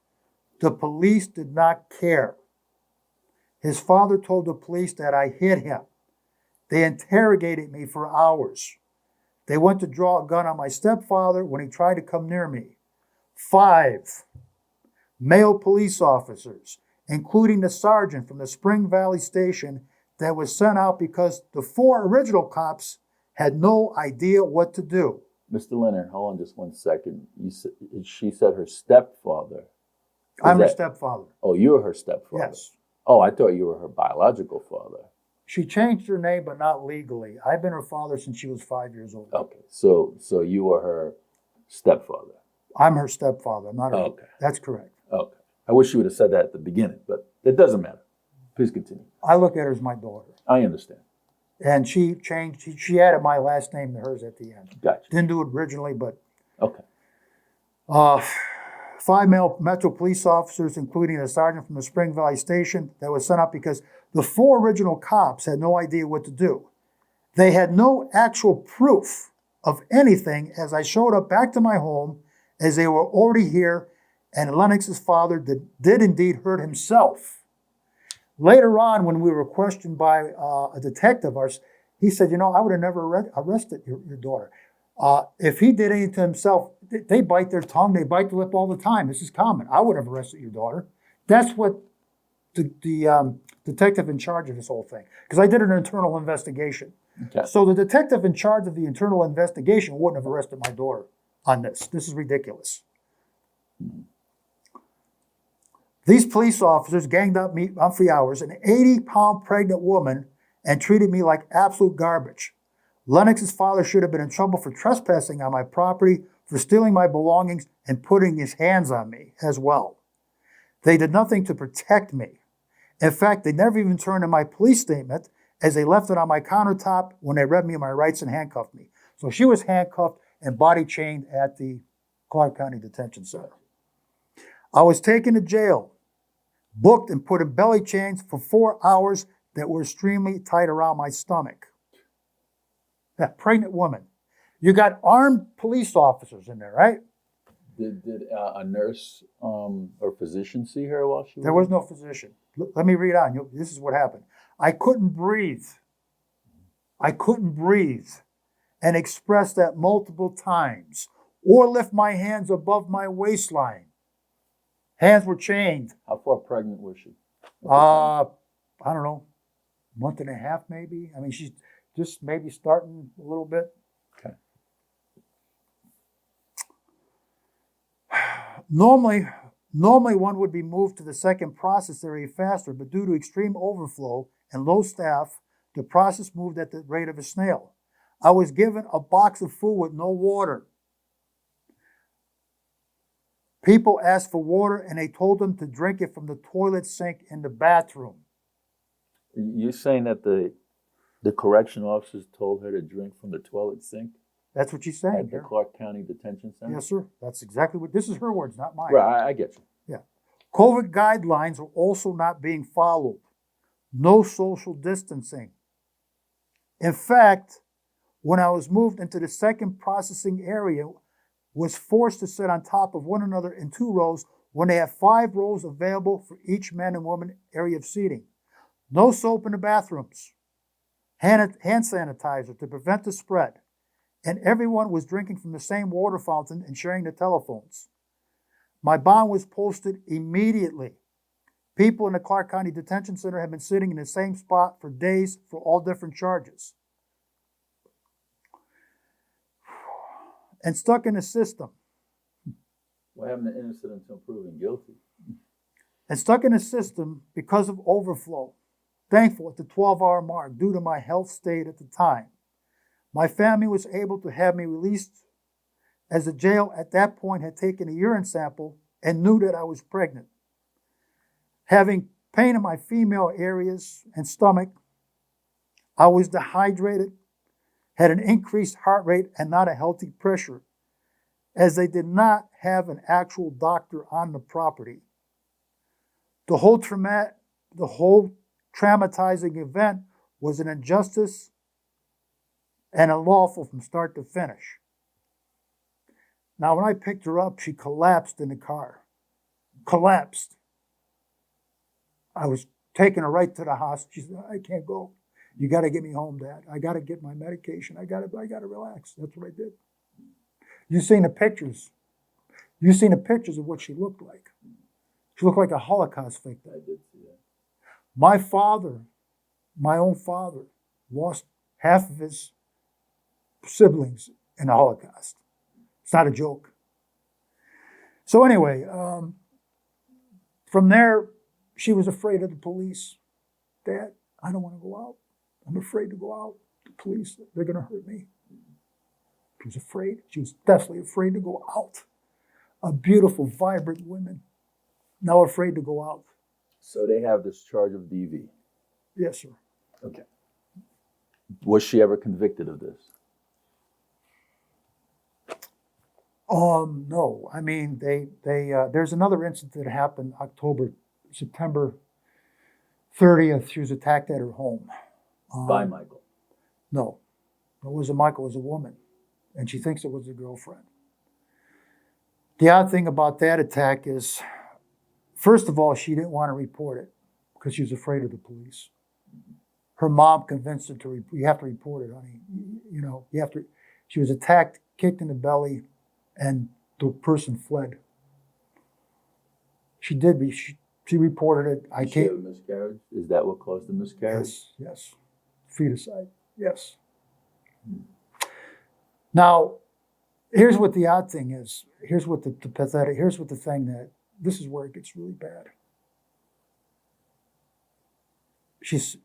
The police did not care. His father told the police that I hit him. They interrogated me for hours. They went to draw a gun on my stepfather when he tried to come near me. 5 male police officers, including the sergeant from the Spring Valley station that was sent out because the 4 original cops had no idea what to do. Mr. Leener, hold on just 1 second. She said her stepfather. I'm her stepfather. Oh, you're her stepfather? Yes. Oh, I thought you were her biological father. She changed her name, but not legally. I've been her father since she was 5 years old. Okay, so you are her stepfather. I'm her stepfather. I'm not her. Okay. That's correct. Okay. I wish you would have said that at the beginning, but it doesn't matter. Please continue. I look at her as my daughter. I understand. And she changed, she added my last name to hers at the end. Gotcha. Didn't do it originally, but. Okay. 5 male Metro police officers, including a sergeant from the Spring Valley station that was sent out because the 4 original cops had no idea what to do. They had no actual proof of anything as I showed up back to my home as they were already here, and Lennox's father did indeed hurt himself. Later on, when we were questioned by a detective, he said, I would have never arrested your daughter. If he did anything to himself, they bite their tongue, they bite the lip all the time. This is common. I would have arrested your daughter. That's what the detective in charge of this whole thing, because I did an internal investigation. Okay. So the detective in charge of the internal investigation wouldn't have arrested my daughter on this. This is ridiculous. These police officers ganged up me on 3 hours, an 80-pound pregnant woman, and treated me like absolute garbage. Lennox's father should have been in trouble for trespassing on my property, for stealing my belongings, and putting his hands on me as well. They did nothing to protect me. In fact, they never even turned in my police statement, as they left it on my countertop when they read me my rights and handcuffed me. So she was handcuffed and body chained at the Clark County Detention Center. I was taken to jail, booked and put in belly chains for 4 hours that were extremely tight around my stomach. That pregnant woman. You got armed police officers in there, right? Did a nurse or physician see her while she was There was no physician. Let me read on. This is what happened. I couldn't breathe. I couldn't breathe, and expressed that multiple times, or lift my hands above my waistline. Hands were chained. How far pregnant was she? I don't know, month and a half maybe. I mean, she's just maybe starting a little bit. Okay. Normally one would be moved to the second process area faster, but due to extreme overflow and low staff, the process moved at the rate of a snail. I was given a box of food with no water. People asked for water, and they told them to drink it from the toilet sink in the bathroom. You're saying that the correction officers told her to drink from the toilet sink That's what she's saying at the here. Clark County Detention Center? Yes, sir. That's exactly what, this is her words, not mine. Right, I get you. Yeah. COVID guidelines were also not being followed. No social distancing. In fact, when I was moved into the second processing area, was forced to sit on top of one another in 2 rows when they have 5 rows available for each man and woman area of seating. No soap in the bathrooms. Hand sanitizer to prevent the spread. And everyone was drinking from the same water fountain and sharing the telephones. My bond was posted immediately. People in the Clark County Detention Center have been sitting in the same spot for days for all different charges. And stuck in the system. What happened to innocent until proven guilty? And stuck in the system because of overflow. Thankful at the 12-hour mark due to my health state at the time. My family was able to have me released, as the jail at that point had taken a urine sample and knew that I was pregnant. Having pain in my female areas and stomach, I was dehydrated, had an increased heart rate and not a healthy pressure, as they did not have an actual doctor on the property. The whole traumatizing event was an injustice and unlawful from start to finish. Now, when I picked her up, she collapsed in the car. Collapsed. I was taking her right to the hospital. She said, I can't go. You got to get me home, Dad. I got to get my medication. I got to relax. That's what I did. You've seen the pictures. You've seen the pictures of what she looked like. She looked like a Holocaust victim. I did see that. My father, my own father, lost half of his siblings in the Holocaust. It's not a joke. So anyway, from there, she was afraid of the police. Dad, I don't want to go out. I'm afraid to go out. The police, they're going to hurt me. She was afraid. She was definitely afraid to go out. A beautiful, vibrant woman, now afraid to go out. So they have this charge of DV. Yes, sir. Okay. Was she ever convicted of this? No. I mean, there's another incident that happened September 30th. She was attacked at her home. By Michael? No. It wasn't Michael, it was a woman. And she thinks it was a girlfriend. The odd thing about that attack is, first of all, she didn't want to report it because she was afraid of the police. Her mom convinced her to, you have to report it, honey. You know, you have to. She was attacked, kicked in the belly, and the person fled. She She reported it. I Did she have a can't. miscarriage? Is that what caused the miscarriage? Yes. Feticide. Yes. Now, here's what the odd thing is. Here's what the pathetic. Here's what the thing that this is where it gets really bad.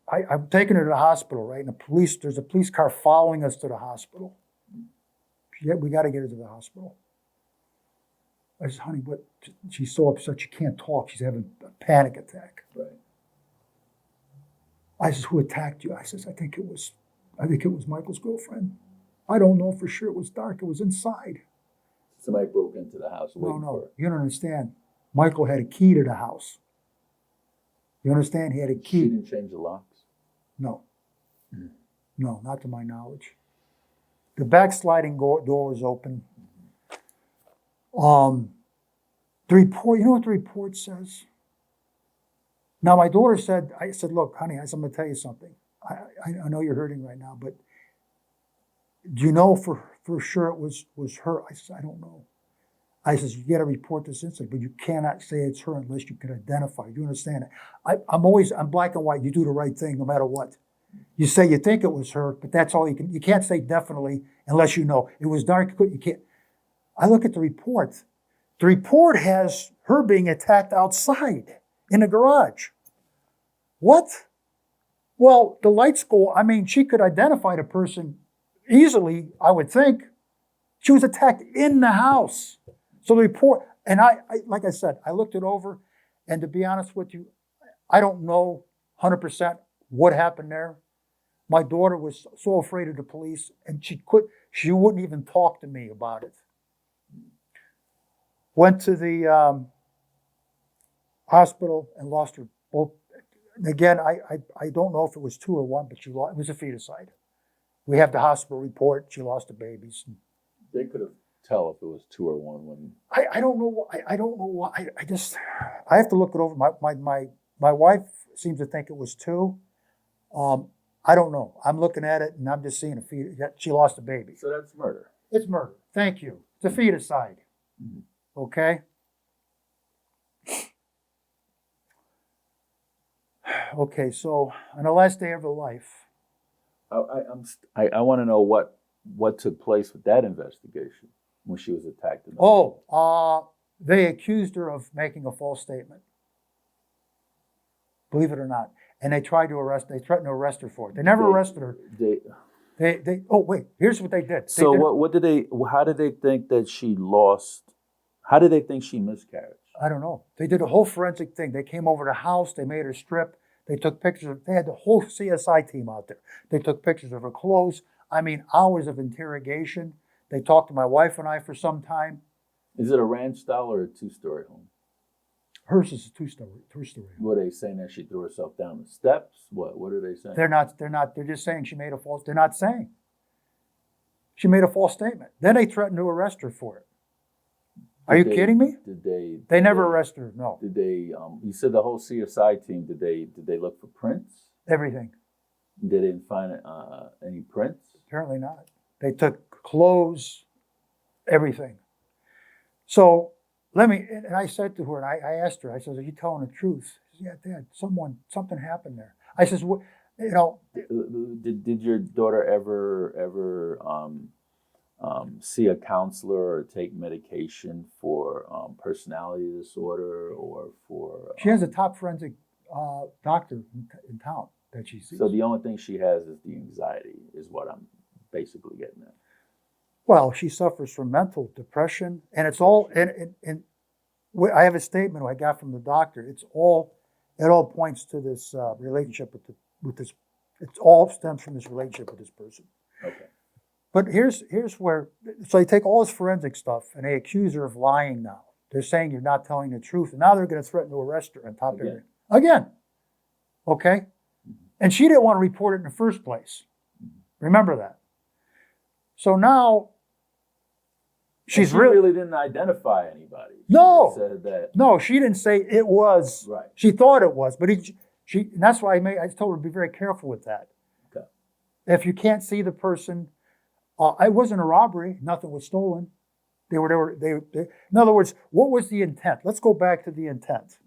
I'm taking her to the hospital, right? And there's a police car following us to the hospital. We got to get her to the hospital. I said, honey, what? She's so upset she can't talk. She's having a panic attack. Right. I said, who attacked you? I says, I think it was Michael's girlfriend. I don't know for sure. It was dark. It was inside. Somebody broke into the house. No, you don't understand. Michael had a key to the house. You understand? He had a key. She didn't change the locks? No. No, not to my knowledge. The backsliding door was open. The report, you know what the report says? Now, my daughter said, I said, look, honey, I'm going to tell you something. I know you're hurting right now, but do you know for sure it was her? I said, I don't know. I says, you got to report this incident, but you cannot say it's her unless you can identify. Do you understand it? I'm black and white. You do the right thing no matter what. You say you think it was her, but that's all you can. You can't say definitely unless you know. It was dark. You can't. I look at the report. The report has her being attacked outside in the garage. What? Well, the lights go. I mean, she could identify the person easily, I would think. She was attacked in the house. So the report, and I like I said, I looked it over, and to be honest with you, I don't know 100% what happened there. My daughter was so afraid of the police, and she wouldn't even talk to me about it. Went to the hospital and lost her both. Again, I don't know if it was 2 or 1, but it was a feticide. We have the hospital report. She lost the babies. They could have tell if it was 2 or 1 when. I don't know. I don't know why. I have to look it over. My wife seems to think it was 2. I don't know. I'm looking at it and I'm just seeing she lost a baby. So that's murder. It's murder. Thank you. It's a feticide. Mm-hmm. Okay. Okay. So on the last day of her life. I want to know what took place with that investigation when she was attacked. They accused her of making a false statement. Believe it or not. And they threatened to arrest her for it. They never arrested her. Here's what they did. How did they think that she lost? How did they think she miscarried? I don't know. They did a whole forensic thing. They came over to the house. They made her strip. They took pictures. They had the whole CSI team out there. They took pictures of her clothes. I mean, hours of interrogation. They talked to my wife and I for some time. Is it a ranch style or a 2-story home? Hers is a 2-story. Were they saying that she threw herself down the steps? What are they saying? They're not. They're just saying she made a false. They're not saying. She made a false statement. Then they threatened to arrest her for it. Are you kidding me? They never arrested her. No. Did they? You said the whole CSI team. Did they look for prints? Everything. They didn't find any prints. Apparently not. They took clothes, everything. So and I said to her, and I asked her, I said, are you telling the truth? She said, yeah, Dad, something happened there. I says, Did your daughter ever see a counselor or take medication for personality disorder or for? She has a top forensic doctor in town that she sees. So the only thing she has is the anxiety, is what I'm basically getting at. Well, she suffers from mental depression, and it's all. And I have a statement I got from the doctor. It all points to this relationship with this. It all stems from this relationship with this person. Okay. But here's where. So they take all this forensic stuff and they accuse her of lying. Now they're saying you're not telling the truth, and now they're going to threaten to arrest her on top of everything again. Okay, and she didn't want to report it in the first place. Remember that. So now. She really didn't identify anybody. No, said that. No, she didn't say it was. Right. She thought it was, but and that's why I told her to be very careful with that. Okay. If you can't see the person, it wasn't a robbery. Nothing was stolen. They. In other words, what was the intent? Let's go back to the intent.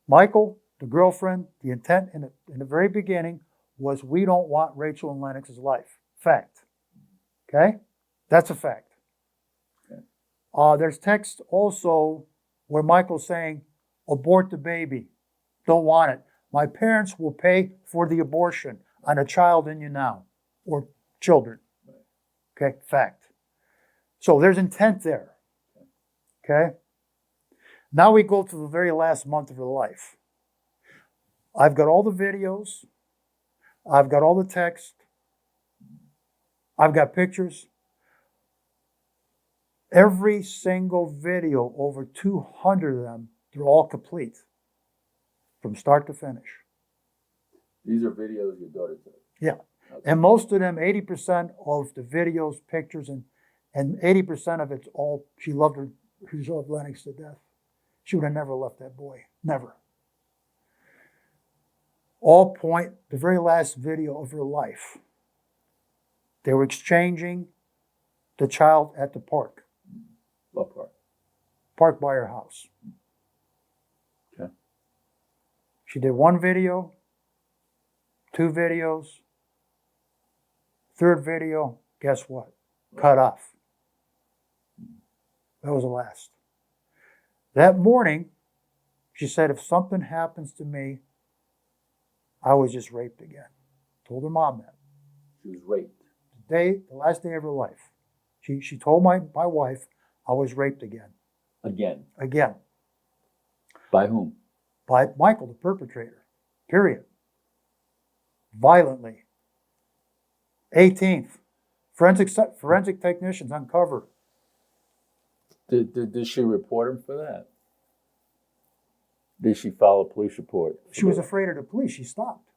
Michael, the girlfriend, the intent in the very beginning was we don't want Rachel and Lennox's life. Fact. Okay? That's a fact. Okay. There's text also where Michael's saying, abort the baby. Don't want it. My parents will pay for the abortion on a child in you now, or children. Okay? Fact. So there's intent there. Okay? Now we go to the very last month of her life. I've got all the videos. I've got all the text. I've got pictures. Every single video, over 200 of them, they're all complete from start to finish. These are videos your daughter took? Yeah. Okay. And most of them, 80% of the videos, pictures, and 80% of it's all, she loved Lennox to death. She would have never left that boy. Never. All point, the very last video of her life. They were exchanging the child at the park. What park? Park by her house. Okay. She did one video, 2 videos, 3rd video, guess what? Cut off. That was the last. That morning, she said, if something happens to me, I was just raped again. Told her mom that. She was raped. The last day of her life. She told my wife, I was raped again. Again. Again. By whom? By Michael, the perpetrator. Period. Violently. 18th. Forensic technicians uncover. Did she report him for that? Did she file a police report? She was afraid of the police. She stopped.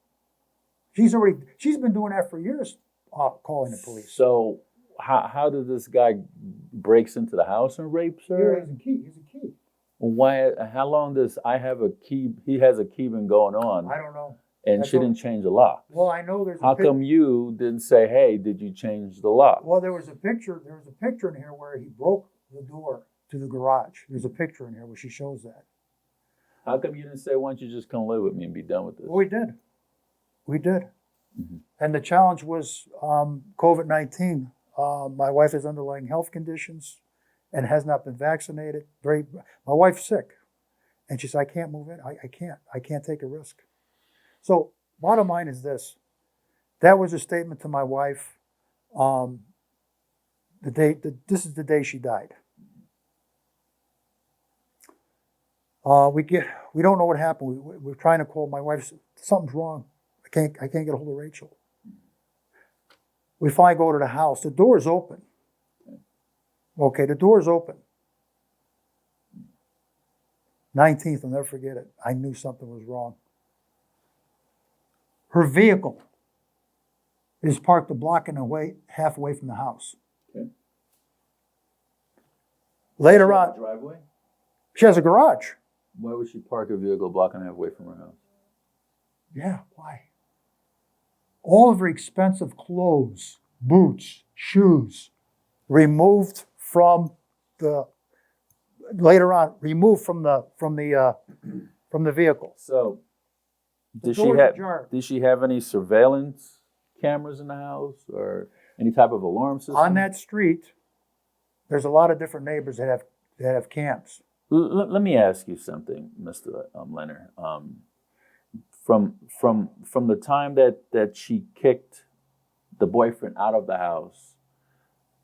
She's been doing that for years, calling the police. So how did this guy breaks into the house and rapes her? He's a key. He's a key. Why? How long does I have a key? He has a key been going on. I don't know. And she didn't change the lock. Well, I know there's. How come you didn't say, "Hey, did you change the lock?" Well, there was a picture. There was a picture in here where he broke the door to the garage. There's a picture in here where she shows that. How come you didn't say, "Why don't you just come live with me and be done with this"? Well, we did. We did. Mm-hmm. And the challenge was COVID-19. My wife has underlying health conditions and has not been vaccinated. My wife's sick. And she said, I can't move in. I can't take a risk. So bottom line is this. That was a statement to my wife. This is the day she died. We don't know what happened. We're trying to call my wife. Something's wrong. I can't get a hold of Rachel. We finally go to the house. The door is open. Okay, the door is open. 19th, I'll never forget it. I knew something was wrong. Her vehicle is parked a block and half away from the house. Okay. Later on, driveway? She has a garage. Why would she park her vehicle a block and a half away from her house? Yeah, why? All of her expensive clothes, boots, shoes, removed from the vehicle. So, did she have any surveillance cameras in the house or any type of alarm system? On that street, there's a lot of different neighbors that have cams. Let me ask you something, Mr. Leener. From the time that she kicked the boyfriend out of the house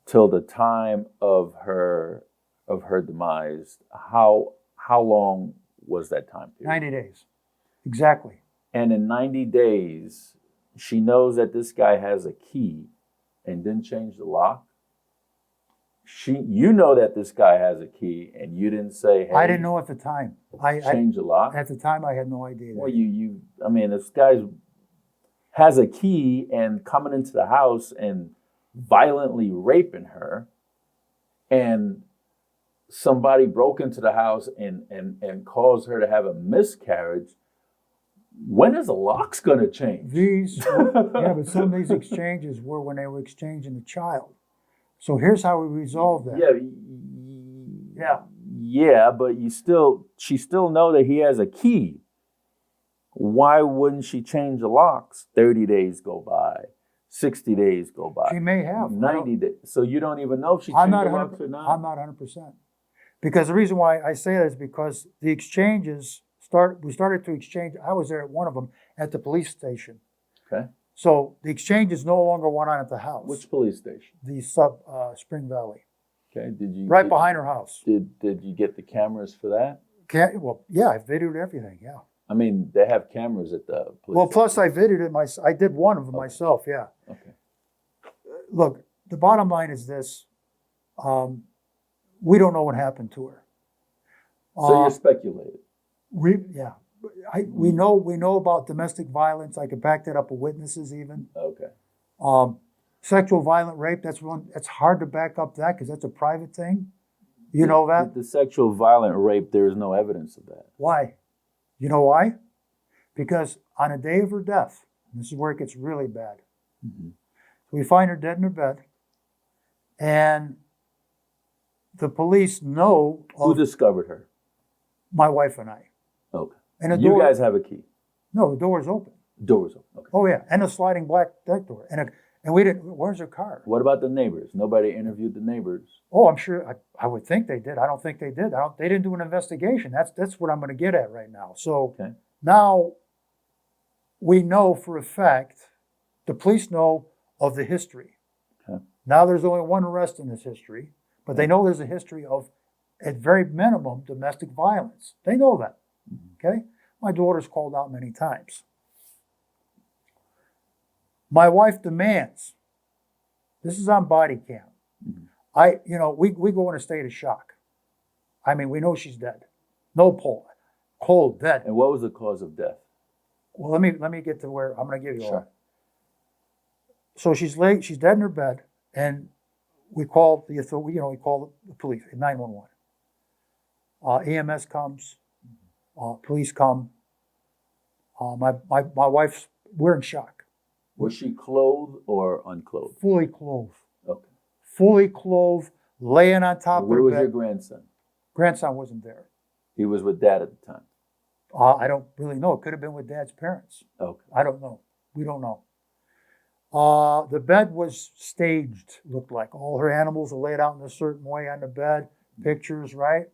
till the time of her demise, how long was that time period? 90 days. Exactly. And in 90 days, she knows that this guy has a key and didn't change the lock? You know that this guy has a key, and you didn't say, "Hey." I didn't know at the time. Change the lock. At the time, I had no idea. Well, this guy has a key and coming into the house and violently raping her, and somebody broke into the house and caused her to have a miscarriage. When is the locks going to change? But some of these exchanges were when they were exchanging the child. So here's how we resolved that. Yeah, but she still know that he has a key. Why wouldn't she change the locks? 30 days go by, 60 days go by. She may have. 90 days. So you don't even know if she I'm changed not the locks or not? I'm not 100%. Because the reason why I say that is because the exchanges we started to exchange. I was there at one of them at the police station. Okay. So the exchanges no longer went on at the house. Which police station? The Spring Valley. Okay. Behind her house. Did you get the cameras for that? Well, yeah, I videoed everything. Yeah. I mean, they have cameras at the police Well, plus I videoed it I did one of them myself. Yeah. Okay. Look, the bottom line is this: we don't know what happened to her. So you're speculating. We know about domestic violence. I could back that up with witnesses even. Okay. Sexual violent rape. That's hard to back up that because that's a private thing. You know that? The sexual violent rape, there is no evidence of that. Why? You know why? Because on the day of her death, and this is where it gets really bad. Mm-hmm. We find her dead in her bed, and the police know. Who discovered her? My wife and I. Okay. And you guys have a key? No, the door is open. Door is open. Okay. Oh yeah, and a sliding black deck door, and we didn't. Where's her car? What about the neighbors? Nobody interviewed the neighbors. Oh, I'm sure. I would think they did. I don't think they did. They didn't do an investigation. That's what I'm going to get at right now. So okay. Now we know for a fact, the police know of the history. Okay. Now there's only one arrest in this history, but they know there's a history of, at very minimum, domestic violence. They know that. Mm-hmm. Okay. My daughter's called out many times. My wife demands. This is on body cam. Mm-hmm. We go in a state of shock. I mean, we know she's dead. No pulse, cold, dead. And what was the cause of death? Well, let me get to where I'm going to give you all. Sure. So she's dead in her bed, and we call we call the police, 911. EMS comes, police come. My wife's, we're in shock. Was she clothed or unclothed? Fully clothed. Okay. Fully clothed, laying on top of her bed. Where was your grandson? Grandson wasn't there. He was with dad at the time. I don't really know. It could have been with dad's parents. Okay. I don't know. We don't know. The bed was staged, looked like. All her animals are laid out in a certain way on the bed. Pictures, right?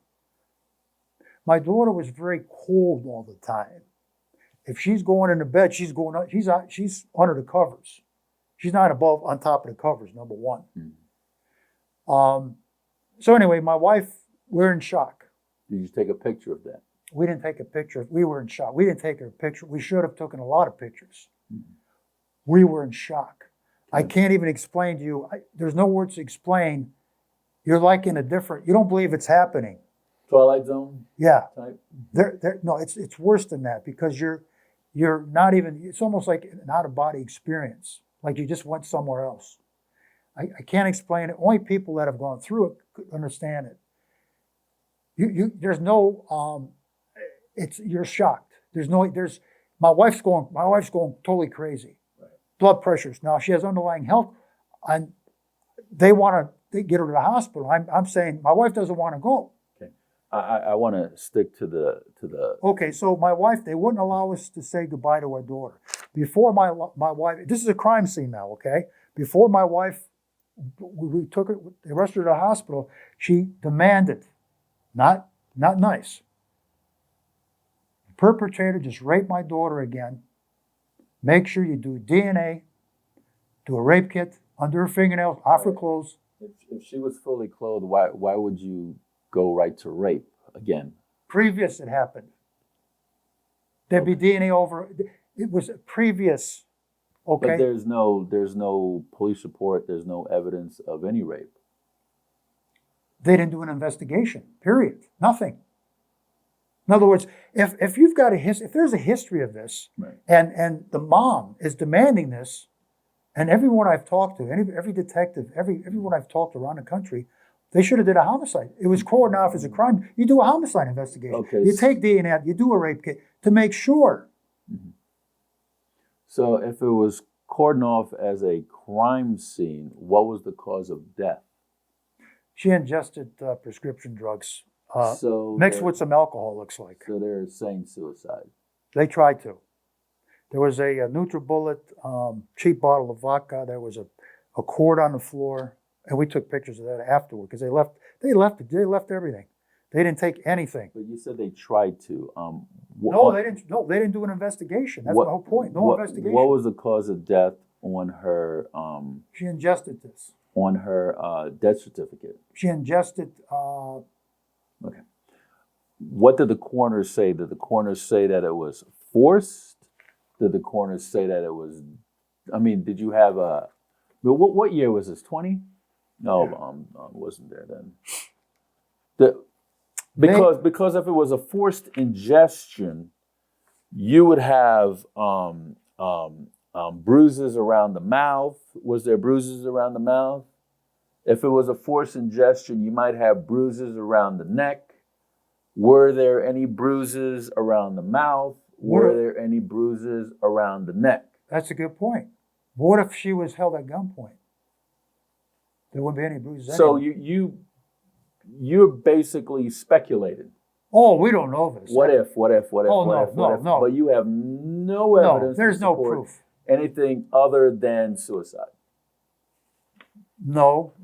My daughter was very cold all the time. If she's going into bed, she's under the covers. She's not on top of the covers, number one. Mm-hmm. So anyway, my wife, we're in shock. Did you take a picture of that? We didn't take a picture. We were in shock. We didn't take a picture. We should have taken a lot of pictures. Mm-hmm. We were in shock. Okay. I can't even explain to you. There's no words to explain. You're like in a different, you don't believe it's happening. Twilight Zone? Yeah. Type? No, it's worse than that because you're not even, it's almost like an out-of-body experience. Like you just went somewhere else. I can't explain it. Only people that have gone through it could understand it. There's no, you're shocked. My wife's going totally crazy. Right. Blood pressures. Now she has underlying health, and they want to get her to the hospital. I'm saying my wife doesn't want to go. Okay. I want to stick to the. Okay, so my wife, they wouldn't allow us to say goodbye to our daughter. Before my wife, this is a crime scene now, okay? Before my wife, we took her, they rushed her to the hospital, she demanded, not nice. The perpetrator just raped my daughter again. Make sure you do DNA, do a rape kit under her fingernails, off her clothes. If she was fully clothed, why would you go right to rape again? Previous it happened. There'd be DNA over. It was previous. Okay. But there's no police report. There's no evidence of any rape. They didn't do an investigation. Period. Nothing. In other words, if you've got if there's a history of this, right, and the mom is demanding this, and everyone I've talked to, every detective, everyone I've talked to around the country, they should have did a homicide. It was cordoned off as a crime. You do a homicide investigation. Okay. You take DNA, you do a rape kit to make sure. Mm-hmm. So if it was cordoned off as a crime scene, what was the cause of death? She ingested prescription drugs mixed with some alcohol, looks like. So they're saying suicide. They tried to. There was a NutriBullet cheap bottle of vodka. There was a cord on the floor, and we took pictures of that afterward because they left everything. They didn't take anything. But you said they tried to. No, they didn't. No, they didn't do an investigation. That's the whole point. No investigation. What was the cause of death on her? She ingested this. On her death certificate. She ingested. Okay. What did the coroner say? Did the coroner say that it was forced? Did the coroner say that it was? I mean, did you have a? What year was this? 20? No, Yeah. Wasn't there then. Because if it was a forced ingestion, you would have bruises around the mouth. Was there bruises around the mouth? If it was a forced ingestion, you might have bruises around the neck. Were there any bruises around the mouth? Were there any bruises around the neck? That's a good point. What if she was held at gunpoint? There wouldn't be any bruises. So anyway. you're basically speculating. Oh, we don't know this. What if? Oh, no. But you have no evidence. No, there's to no support proof. Anything other than suicide. No,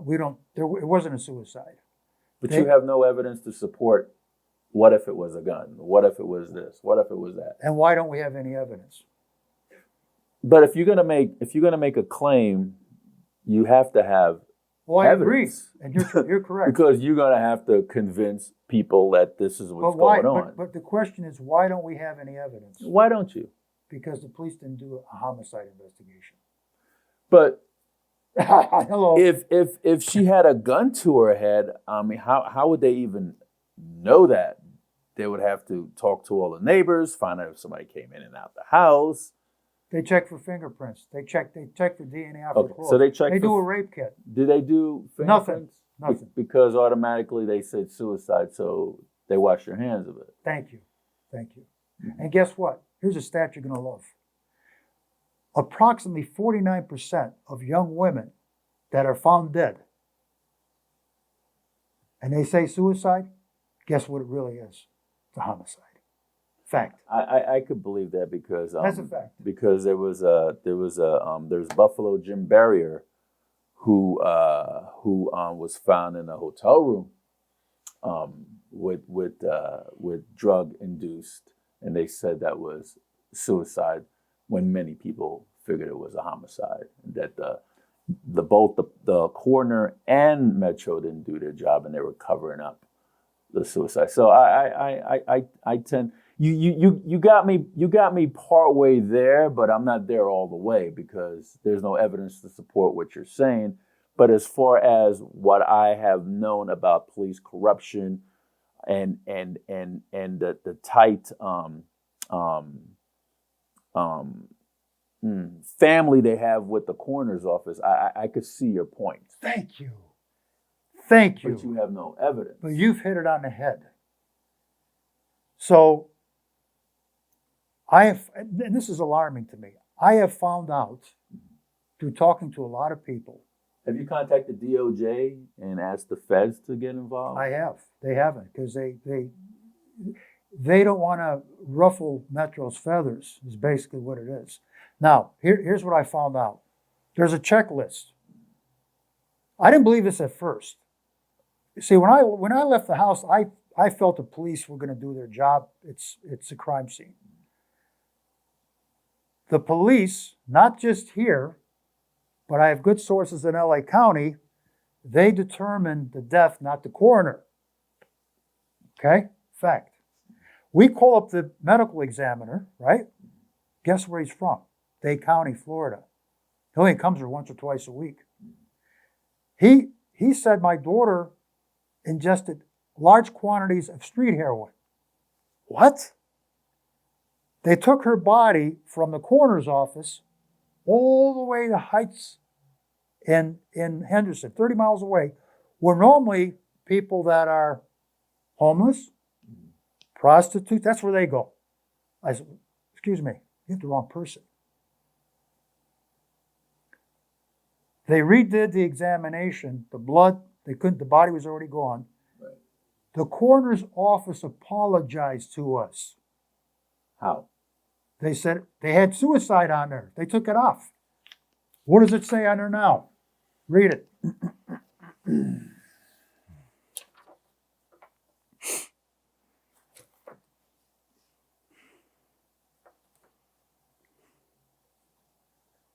we don't. It wasn't a suicide. But you have no evidence to support. What if it was a gun? What if it was this? What if it was that? And why don't we have any evidence? But if you're gonna make a claim, you have to have I evidence. agree, and you're correct. Because you're gonna have to convince people that this is what's going on. But the question is, why don't we have any evidence? Why don't you? Because the police didn't do a homicide investigation. But hello. If she had a gun to her head, I mean, how would they even know that? They would have to talk to all the neighbors, find out if somebody came in and out the house. They check for fingerprints. They check for DNA off the clothes. So they check. They do a rape kit. Do they do fingerprints? Nothing. Because automatically they said suicide, so they wash their hands of it. Thank you. Mm-hmm. And guess what? Here's a stat you're going to love. Approximately 49% of young women that are found dead, and they say suicide, guess what it really is? It's a homicide. Fact. I could believe that because that's a fact. Because there's Buffalo Jim Barrier, who was found in a hotel room, with drug induced, and they said that was suicide when many people figured it was a homicide. That both the coroner and Metro didn't do their job, and they were covering up the suicide. So I tend. You got me partway there, but I'm not there all the way because there's no evidence to support what you're saying. But as far as what I have known about police corruption and the tight family they have with the coroner's office, I could see your point. Thank you. But you have no evidence. But you've hit it on the head. So and this is alarming to me, I have found out through talking to a lot of people. Have you contacted DOJ and asked the feds to get involved? I have. They haven't, because they don't want to ruffle Metro's feathers, is basically what it is. Now, here's what I found out. There's a checklist. I didn't believe this at first. See, when I left the house, I felt the police were going to do their job. It's a crime scene. The police, not just here, but I have good sources in LA County, they determined the death, not the coroner. Okay? Fact. We call up the medical examiner, right? Guess where he's from? Dade County, Florida. He only comes here once or twice a week. He said my daughter ingested large quantities of street heroin. What? They took her body from the coroner's office all the way to Heights in Henderson, 30 miles away, where normally people that are homeless, prostitutes, that's where they go. I said, excuse me, you have the wrong person. They redid the examination, the blood, the body was already gone. Right. The coroner's office apologized to us. How? They said they had suicide on there. They took it off. What does it say on there now? Read it.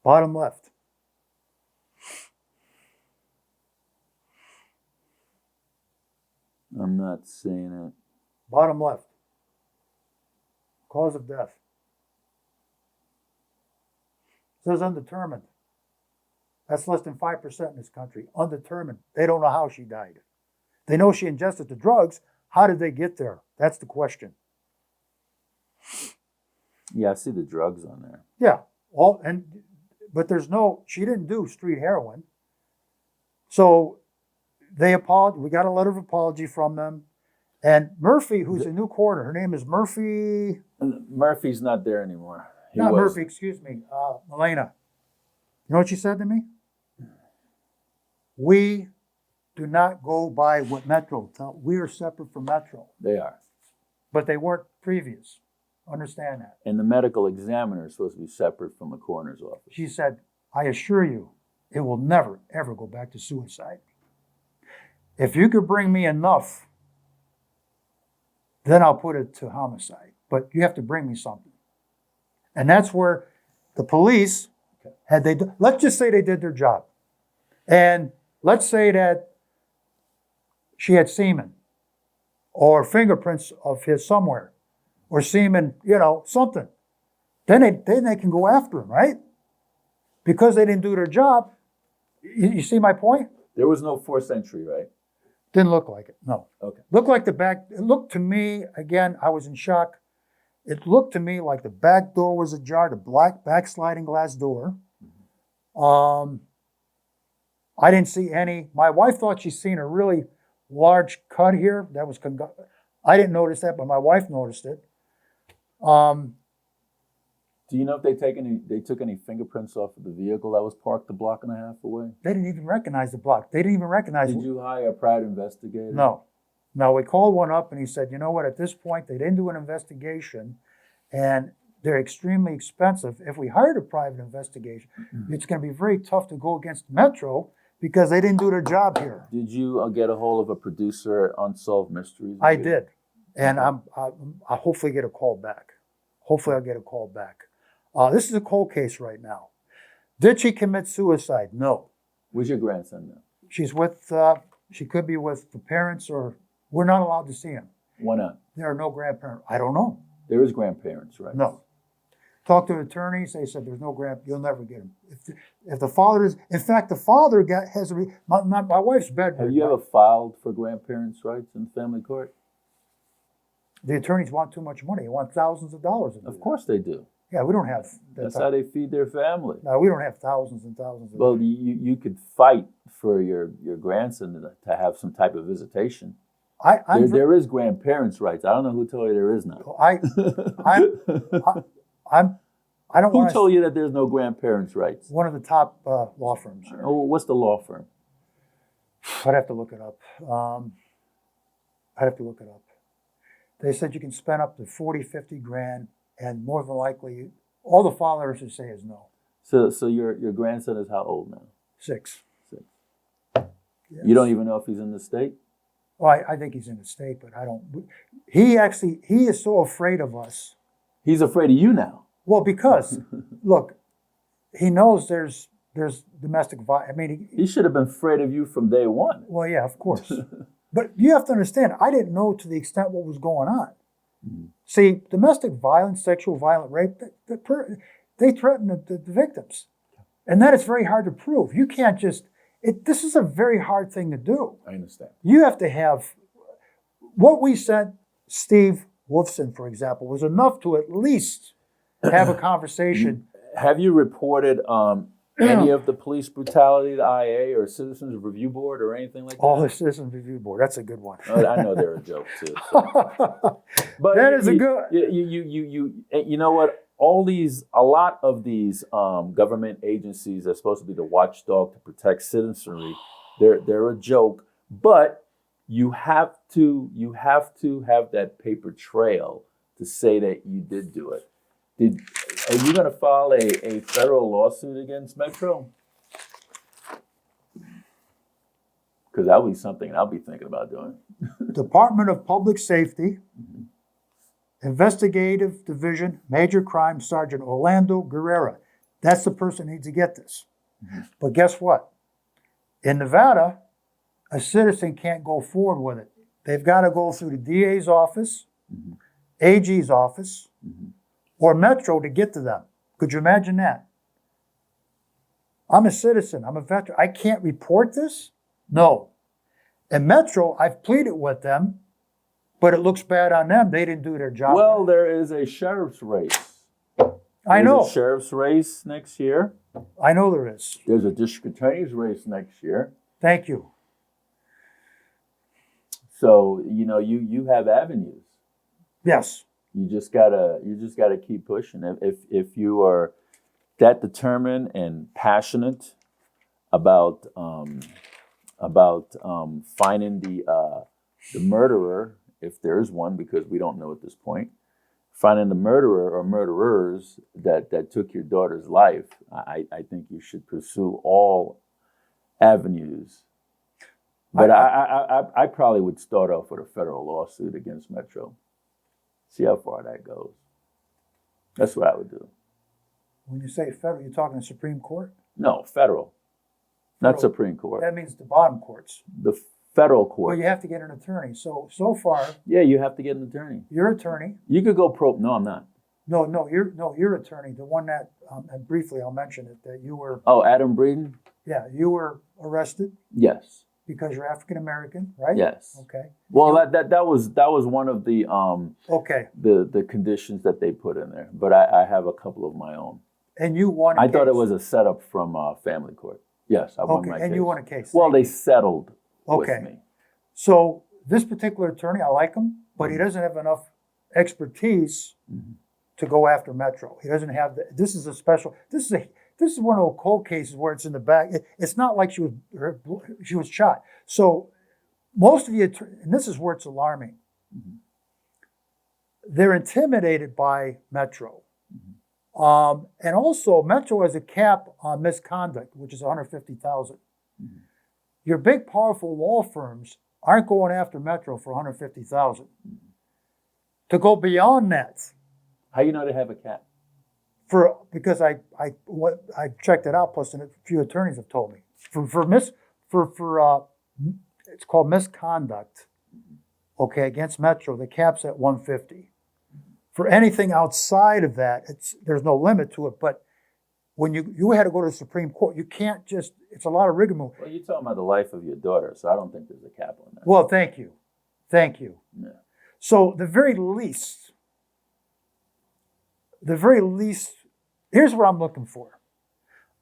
Bottom left. I'm not seeing it. Bottom left. Cause of death. It says undetermined. That's less than 5% in this country. Undetermined. They don't know how she died. They know she ingested the drugs. How did they get there? That's the question. Yeah, I see the drugs on there. Yeah. But there's no, she didn't do street heroin. So they apologized. We got a letter of apology from them. And Murphy, who's a new coroner, her name is Murphy. Murphy's not there anymore. Not Murphy, excuse me. Elena. You know what she said to me? We do not go by what Metro tells. We are separate from Metro. They are. But they weren't previous. Understand that. And the medical examiner is supposed to be separate from the coroner's office. She said, I assure you, it will never, ever go back to suicide. If you could bring me enough, then I'll put it to homicide. But you have to bring me something. And that's where the police, let's just say they did their job. And let's say that she had semen or fingerprints of his somewhere or semen, something. Then they can go after him, right? Because they didn't do their job. You see my point? There was no forced entry, right? Didn't look like it, no. Okay. It looked to me, again, I was in shock. It looked to me like the back door was ajar, the black backsliding glass door. I didn't see any. My wife thought she'd seen a really large cut here. I didn't notice that, but my wife noticed it. Do you know if they took any fingerprints off of the vehicle that was parked a block and a half away? They didn't even recognize the block. They didn't even recognize. Did you hire a private investigator? No. No, we called one up and he said, you know what, at this point, they didn't do an investigation and they're extremely expensive. If we hired a private investigation, it's going to be very tough to go against Metro because they didn't do their job here. Did you get a hold of a producer at Unsolved Mysteries? I did. And I'll hopefully get a call back. Hopefully I'll get a call back. This is a cold case right now. Did she commit suicide? No. Where's your grandson now? She's with, she could be with the parents or we're not allowed to see him. Why not? There are no grandparents. I don't know. There is grandparents, right? No. Talked to the attorneys. They said there's no you'll never get him. If the father is, in fact, the father my wife's bedroom. Have you ever filed for grandparents' rights in family court? The attorneys want too much money. They want thousands of dollars. Of course they do. Yeah, we don't have. That's how they feed their family. No, we don't have thousands and thousands. Well, you could fight for your grandson to have some type of visitation. There is grandparents' rights. I don't know who told you there is not. I don't. Who told you that there's no grandparents' rights? One of the top law firms. Oh, what's the law firm? I'd have to look it up. They said you can spend up to 40, 50 grand, and more than likely, all the father should say is no. So your grandson is how old now? 6. Yes. You don't even know if he's in the state? Well, I think he's in the state, but I don't. He is so afraid of us. He's afraid of you now. Well, because, look, he knows there's domestic violence. I mean, he should have been afraid of you from day one. Well, yeah, of course. But you have to understand, I didn't know to the extent what was going on. Mm-hmm. See, domestic violence, sexual violent rape, they threaten the victims. And that is very hard to prove. You can't just, this is a very hard thing to do. I understand. You have to have, what we sent Steve Wolfson, for example, was enough to at least have a conversation. Have you reported any of the police brutality to IA or Citizens Review Board or anything like that? Oh, the Citizens Review Board. That's a good one. I know they're a joke too. So. But that is a good. You know what? A lot of these government agencies are supposed to be the watchdog to protect citizenry. They're a joke, but you have to have that paper trail to say that you did do it. Are you going to file a federal lawsuit against Metro? Because that would be something I'll be thinking about doing. Department of Public Safety, Investigative Division, Major Crime Sergeant Orlando Guerrera. That's the person who needs to get this. But guess what? In Nevada, a citizen can't go forward with it. They've got to go through the DA's office, AG's office, or Metro to get to them. Could you imagine that? I'm a citizen. I'm a veteran. I can't report this? No. And Metro, I've pleaded with them, but it looks bad on them. They didn't do their job. Well, there is a sheriff's race. I know. There's a sheriff's race next year. I know there is. There's a district attorney's race next year. Thank you. So, you have avenues. Yes. You just gotta keep pushing. If you are that determined and passionate about finding the murderer, if there is one, because we don't know at this point, finding the murderer or murderers that took your daughter's life, I think you should pursue all avenues. But I probably would start off with a federal lawsuit against Metro. See how far that goes. That's what I would do. When you say federal, you're talking the Supreme Court? No, federal. Not Supreme Court. That means the bottom courts. The federal court. Well, you have to get an attorney. So far, Yeah, you have to get an attorney. your attorney. You could go pro. No, I'm not. No, your attorney, the one that, and briefly I'll mention it, that you were, Oh, Adam Breeden? you were arrested Yes. because you're African American, right? Yes. Okay. Well, that was one of the Okay. the conditions that they put in there. But I have a couple of my own. And you won a I case. thought it was a setup from family court. Yes, I won Okay, my and case. you won a case. Well, they settled Okay. with me. So this particular attorney, I like him, but he doesn't have enough expertise to go after Metro. He doesn't have this is one of those cold cases where it's in the back. It's not like she was shot. So most of the and this is where it's alarming. They're intimidated by Metro. And also Metro has a cap on misconduct, which is $150,000. Your big, powerful law firms aren't going after Metro for $150,000. To go beyond that, How you know they have a cap? because I checked it out. Plus, a few attorneys have told me it's called misconduct. Okay, against Metro, the cap's at $150. For anything outside of that, there's no limit to it. But when you had to go to the Supreme Court, you can't just. It's a lot of rigmarole. Well, you're talking about the life of your daughter, so I don't think there's a cap on that. Well, thank you. Yeah. So the very least, here's what I'm looking for.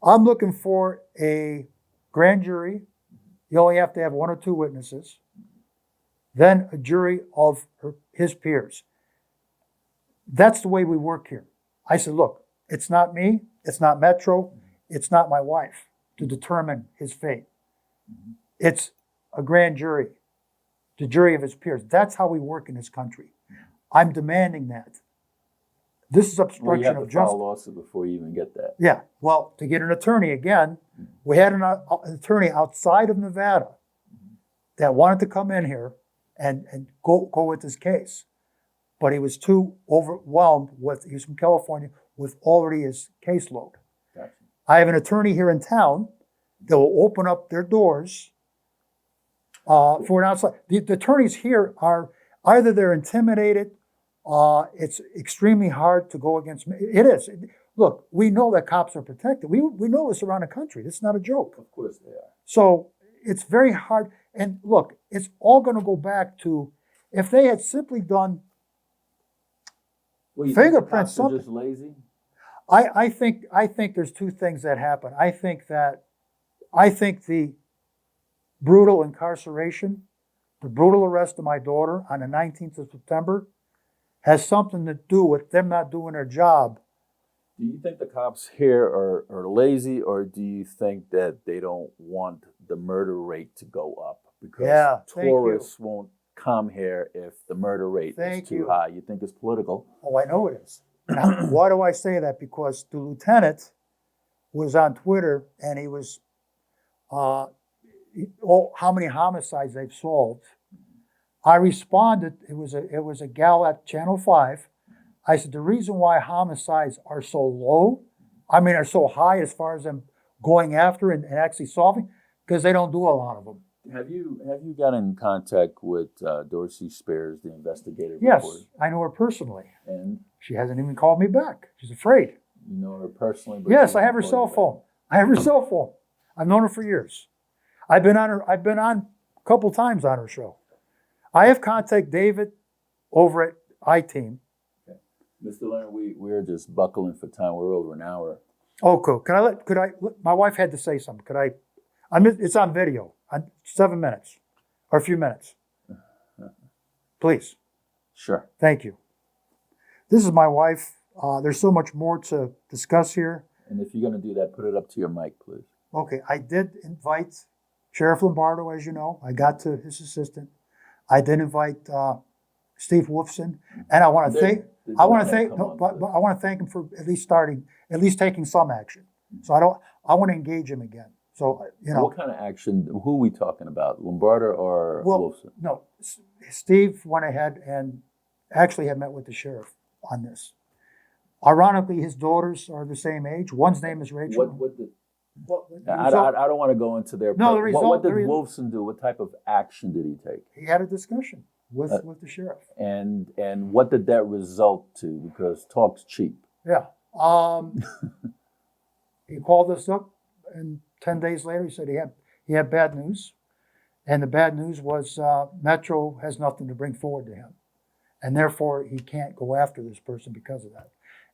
I'm looking for a grand jury. You only have to have one or two witnesses. Then a jury of his peers. That's the way we work here. I said, look, it's not me, it's not Metro, it's not my wife to determine his fate. It's a grand jury, the jury of his peers. That's how we work in this country. I'm demanding that. This is Well, you obstruction have of to file a justice. lawsuit before you even get that. Yeah, well, to get an attorney again, we had an attorney outside of Nevada that wanted to come in here and go with this case. But he was too overwhelmed he's from California, with already his caseload. Gotcha. I have an attorney here in town that will open up their doors for an outside. The attorneys here are either they're intimidated, it's extremely hard to go against me. It is. Look, we know that cops are protected. We know this around the country. This is not a joke. Of course they are. So it's very hard. And look, it's all going to go back to if they had simply done Well, you fingerprints. think the cops are just lazy? I think there's two things that happen. I think the brutal incarceration, the brutal arrest of my daughter on the 19th of September has something to do with them not doing their job. Do you think the cops here are lazy, or do you think that they don't want the murder rate to go up? Because tourists won't come here if the murder rate is too high. You think it's political? Oh, I know it is. Now, why do I say that? Because the lieutenant was on Twitter and he was, how many homicides they've solved. I responded, it was a gal at Channel 5. I said, the reason why homicides are so low, are so high as far as them going after and actually solving, because they don't do a lot of them. Have you got in contact with Dorsey Spears, the investigative Yes, reporter? I know her personally. And She hasn't even called me back. She's afraid. you know her personally? But Yes, she I have her hasn't cell called you phone. I have her cell phone. I've known her for years. I've been on a couple times on her show. I have contacted David over at iTeam. back? Mr. Leener, we're just buckling for time. We're over an hour. Oh, cool. My wife had to say something. It's on video, 7 minutes, or a few minutes. Please. Sure. Thank you. This is my wife. There's so much more to discuss here. And if you're going to do that, put it up to your mic, please. Okay, I did invite Sheriff Lombardo, as you know. I got to his assistant. I did invite Steve Wolfson, and I want to thank him for at least taking some action. So I want to engage him again. So What kind of action? Who are we talking about? Lombardo or Wolfson? No, Steve went ahead and actually had met with the sheriff on this. Ironically, his daughters are the same age. One's name is Rachel. I don't want to go into their. No, the result. What did Wolfson do? What type of action did he take? He had a discussion with the sheriff. And what did that result to? Because talk's cheap. Yeah. He called us up, and 10 days later, he said he had bad news, and the bad news was Metro has nothing to bring forward to him, and therefore he can't go after this person because of that.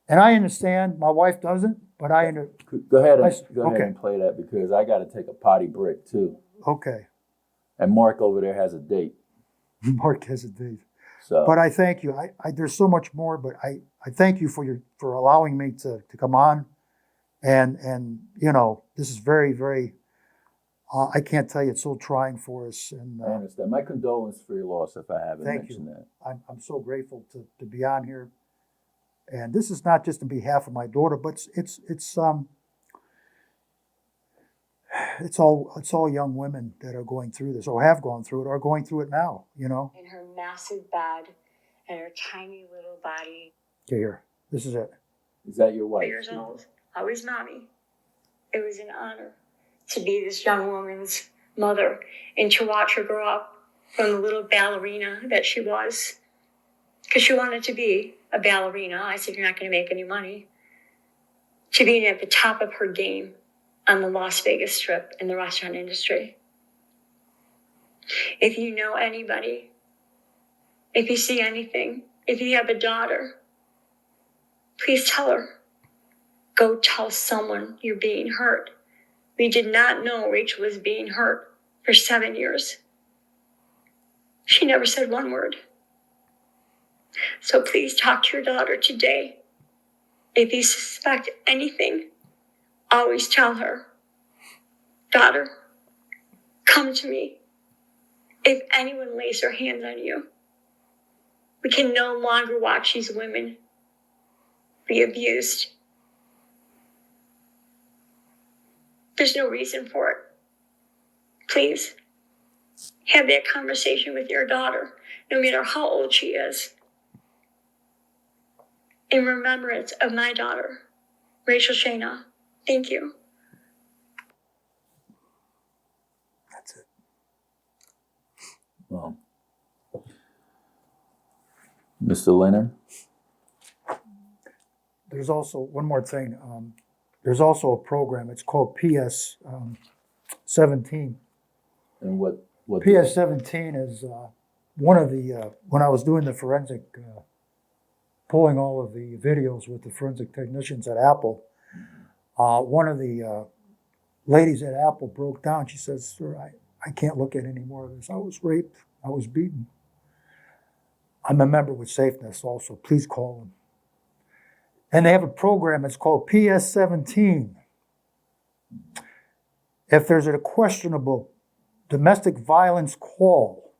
And I understand. My wife doesn't, but I understand. Go ahead and play that, because I got to take a potty break too. Okay. And Mark over there has a date. Mark has a date. So, but I thank you. There's so much more, but I thank you for allowing me to come on. And this is very, very, I can't tell you, it's so trying for us. And I understand. My condolences for your loss, if I haven't mentioned that. I'm so grateful to be on here. And this is not just on behalf of my daughter, but it's all young women that are going through this, or have gone through it, or going through it now, In her massive bed and her tiny little body. Okay, here. This is it. Is that your wife? 4 years old. Always mommy. It was an honor to be this young woman's mother and to watch her grow up from the little ballerina that she was. Because she wanted to be a ballerina. I said, you're not going to make any money. To being at the top of her game on the Las Vegas Strip in the restaurant industry. If you know anybody, if you see anything, if you have a daughter, please tell her. Go tell someone you're being hurt. We did not know Rachel was being hurt for 7 years. She never said one word. So please talk to your daughter today. If you suspect anything, always tell her, daughter, come to me. If anyone lays their hands on you, we can no longer watch these women be abused. There's no reason for it. Please, have that conversation with your daughter, no matter how old she is. In remembrance of my daughter, Rachel Shayna. Thank you. That's it. Well, Mr. Leener? There's also one more thing. There's also a program. It's called PS 17. And what PS 17 is one of the, when I was doing the forensic, pulling all of the videos with the forensic technicians at Apple, one of the ladies at Apple broke down. She says, sir, I can't look at any more of this. I was raped. I was beaten. I'm a member with SafeNest also. Please call them. And they have a program, it's called PS 17. If there's a questionable domestic violence call,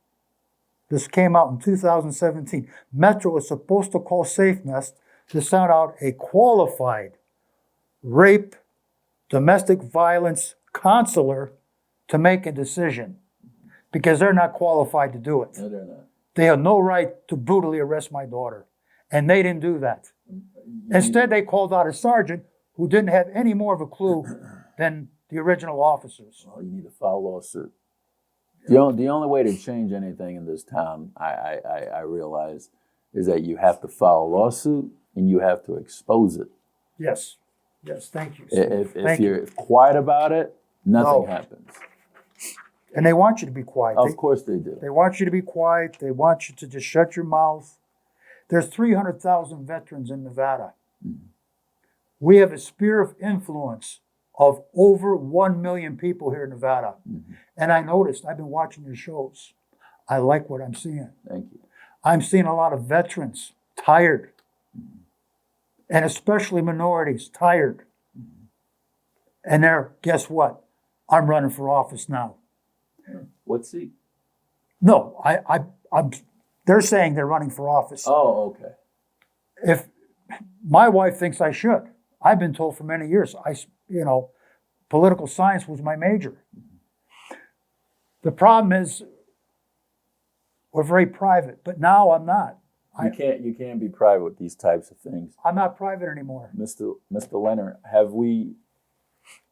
this came out in 2017, Metro is supposed to call SafeNest to send out a qualified rape, domestic violence counselor to make a decision because they're not qualified to do it. No, they're not. They have no right to brutally arrest my daughter. And they didn't do that. Instead, they called out a sergeant who didn't have any more of a clue than the original officers. Well, you need to file a lawsuit. The only way to change anything in this town, I realize, is that you have to file a lawsuit and you have to expose it. Yes. Yes, thank you. Steve. If you're quiet about it, nothing happens. And they want you to be quiet. Of course they do. They want you to be quiet. They want you to just shut your mouth. There's 300,000 veterans in Nevada. Mm-hmm. We have a sphere of influence of over 1 million people here in Nevada. Mm-hmm. And I noticed, I've been watching your shows. I like what I'm seeing. Thank you. I'm seeing a lot of veterans tired. Mm-hmm. And especially minorities tired. Mm-hmm. And guess what? I'm running for office now. What seat? No, I'm. They're saying they're running for office. Oh, okay. If my wife thinks I should, I've been told for many years. Political science was my major. The problem is, we're very private, but now I'm not. You can't be private with these types of things. I'm not private anymore. Mr. Leener, have we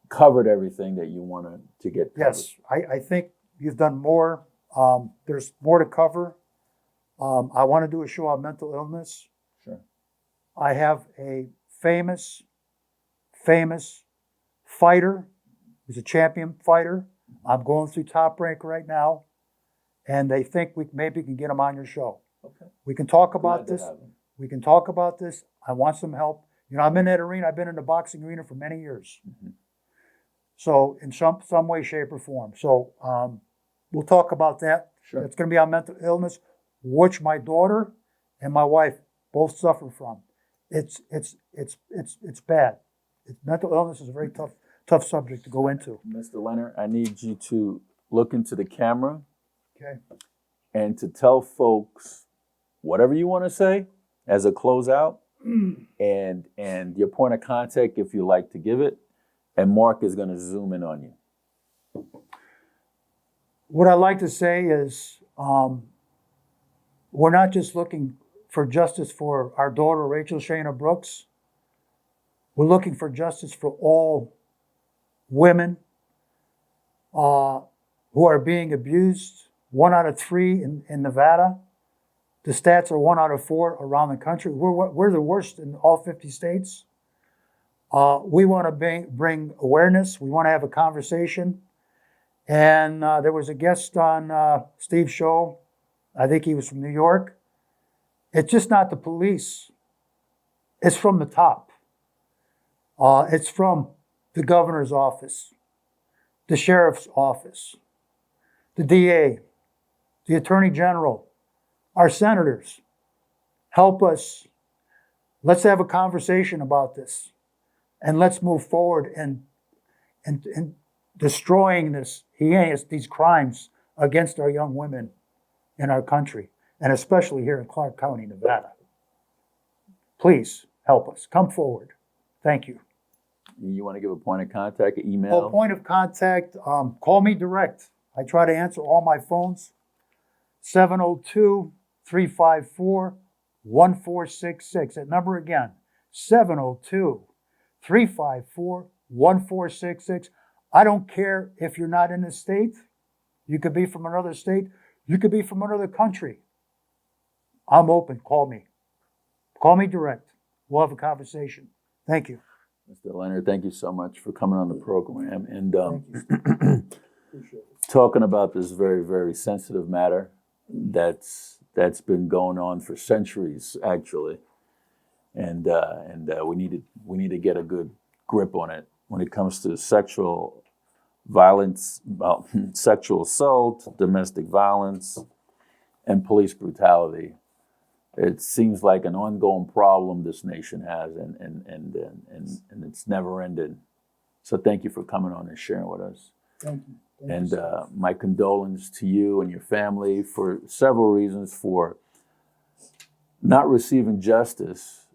covered everything that you wanted to get covered? Yes, I think you've done more. There's more to cover. I want to do a show on mental illness. Sure. I have a famous fighter. He's a champion fighter. I'm going through Top Rank right now, and they think we maybe can get him on your show. Okay. We can talk about this. We can talk about this. I want some help. I'm in that arena. I've been in the boxing arena for many years. Mm-hmm. So in some way, shape, or form. So we'll talk about that. Sure. It's going to be on mental illness, which my daughter and my wife both suffer from. It's bad. Mental illness is a very tough subject to go into. Mr. Leener, I need you to look into the camera. Okay. And to tell folks whatever you want to say as a closeout, and your point of contact if you like to give it. And Mark is going to zoom in on you. What I'd like to say is we're not just looking for justice for our daughter, Rachel Shayna Brooks. We're looking for justice for all women who are being abused. 1 out of 3 in Nevada. The stats are 1 out of 4 around the country. We're the worst in all 50 states. We want to bring awareness. We want to have a conversation. And there was a guest on Steve's show. I think he was from New York. It's just not the police. It's from the top. It's from the governor's office, the sheriff's office, the DA, the attorney general, our senators. Help us. Let's have a conversation about this. And let's move forward and destroying these crimes against our young women in our country, and especially here in Clark County, Nevada. Please help us. Come forward. Thank you. You want to give a point of contact, an email? Point of contact, call me direct. I try to answer all my phones. 702-354-1466. That number again, 702-354-1466. I don't care if you're not in the state. You could be from another state. You could be from another country. I'm open. Call me. Call me direct. We'll have a conversation. Thank you. Mr. Leener, thank you so much for coming on the program and Appreciate it. talking about this very, very sensitive matter that's been going on for centuries, actually. And we need to get a good grip on it when it comes to sexual violence, sexual assault, domestic violence, and police brutality. It seems like an ongoing problem this nation has, and it's never ended. So thank you for coming on and sharing with us. Thank you. And my condolences to you and your family for several reasons, for not receiving justice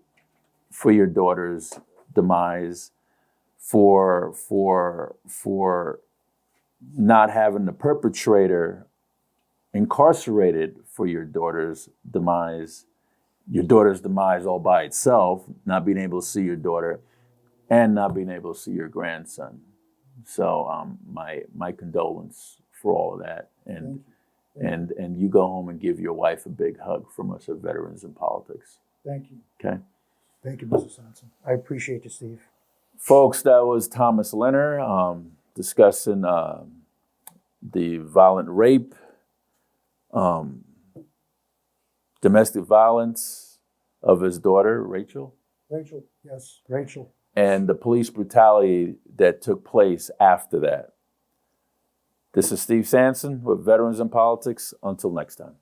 for your daughter's demise, for not having the perpetrator incarcerated for your daughter's demise all by itself, not being able to see your daughter, and not being able to see your grandson. So my condolence for all of that, and you go home and give your wife a big hug from us at Veterans in Politics. Thank you. Okay, Thank you, Mr. Sanson. I appreciate you, Steve. folks, that was Thomas Leener discussing the violent rape, domestic violence of his daughter, Rachel, Rachel, yes, Rachel. and the police brutality that took place after that. This is Steve Sanson with Veterans in Politics. Until next time.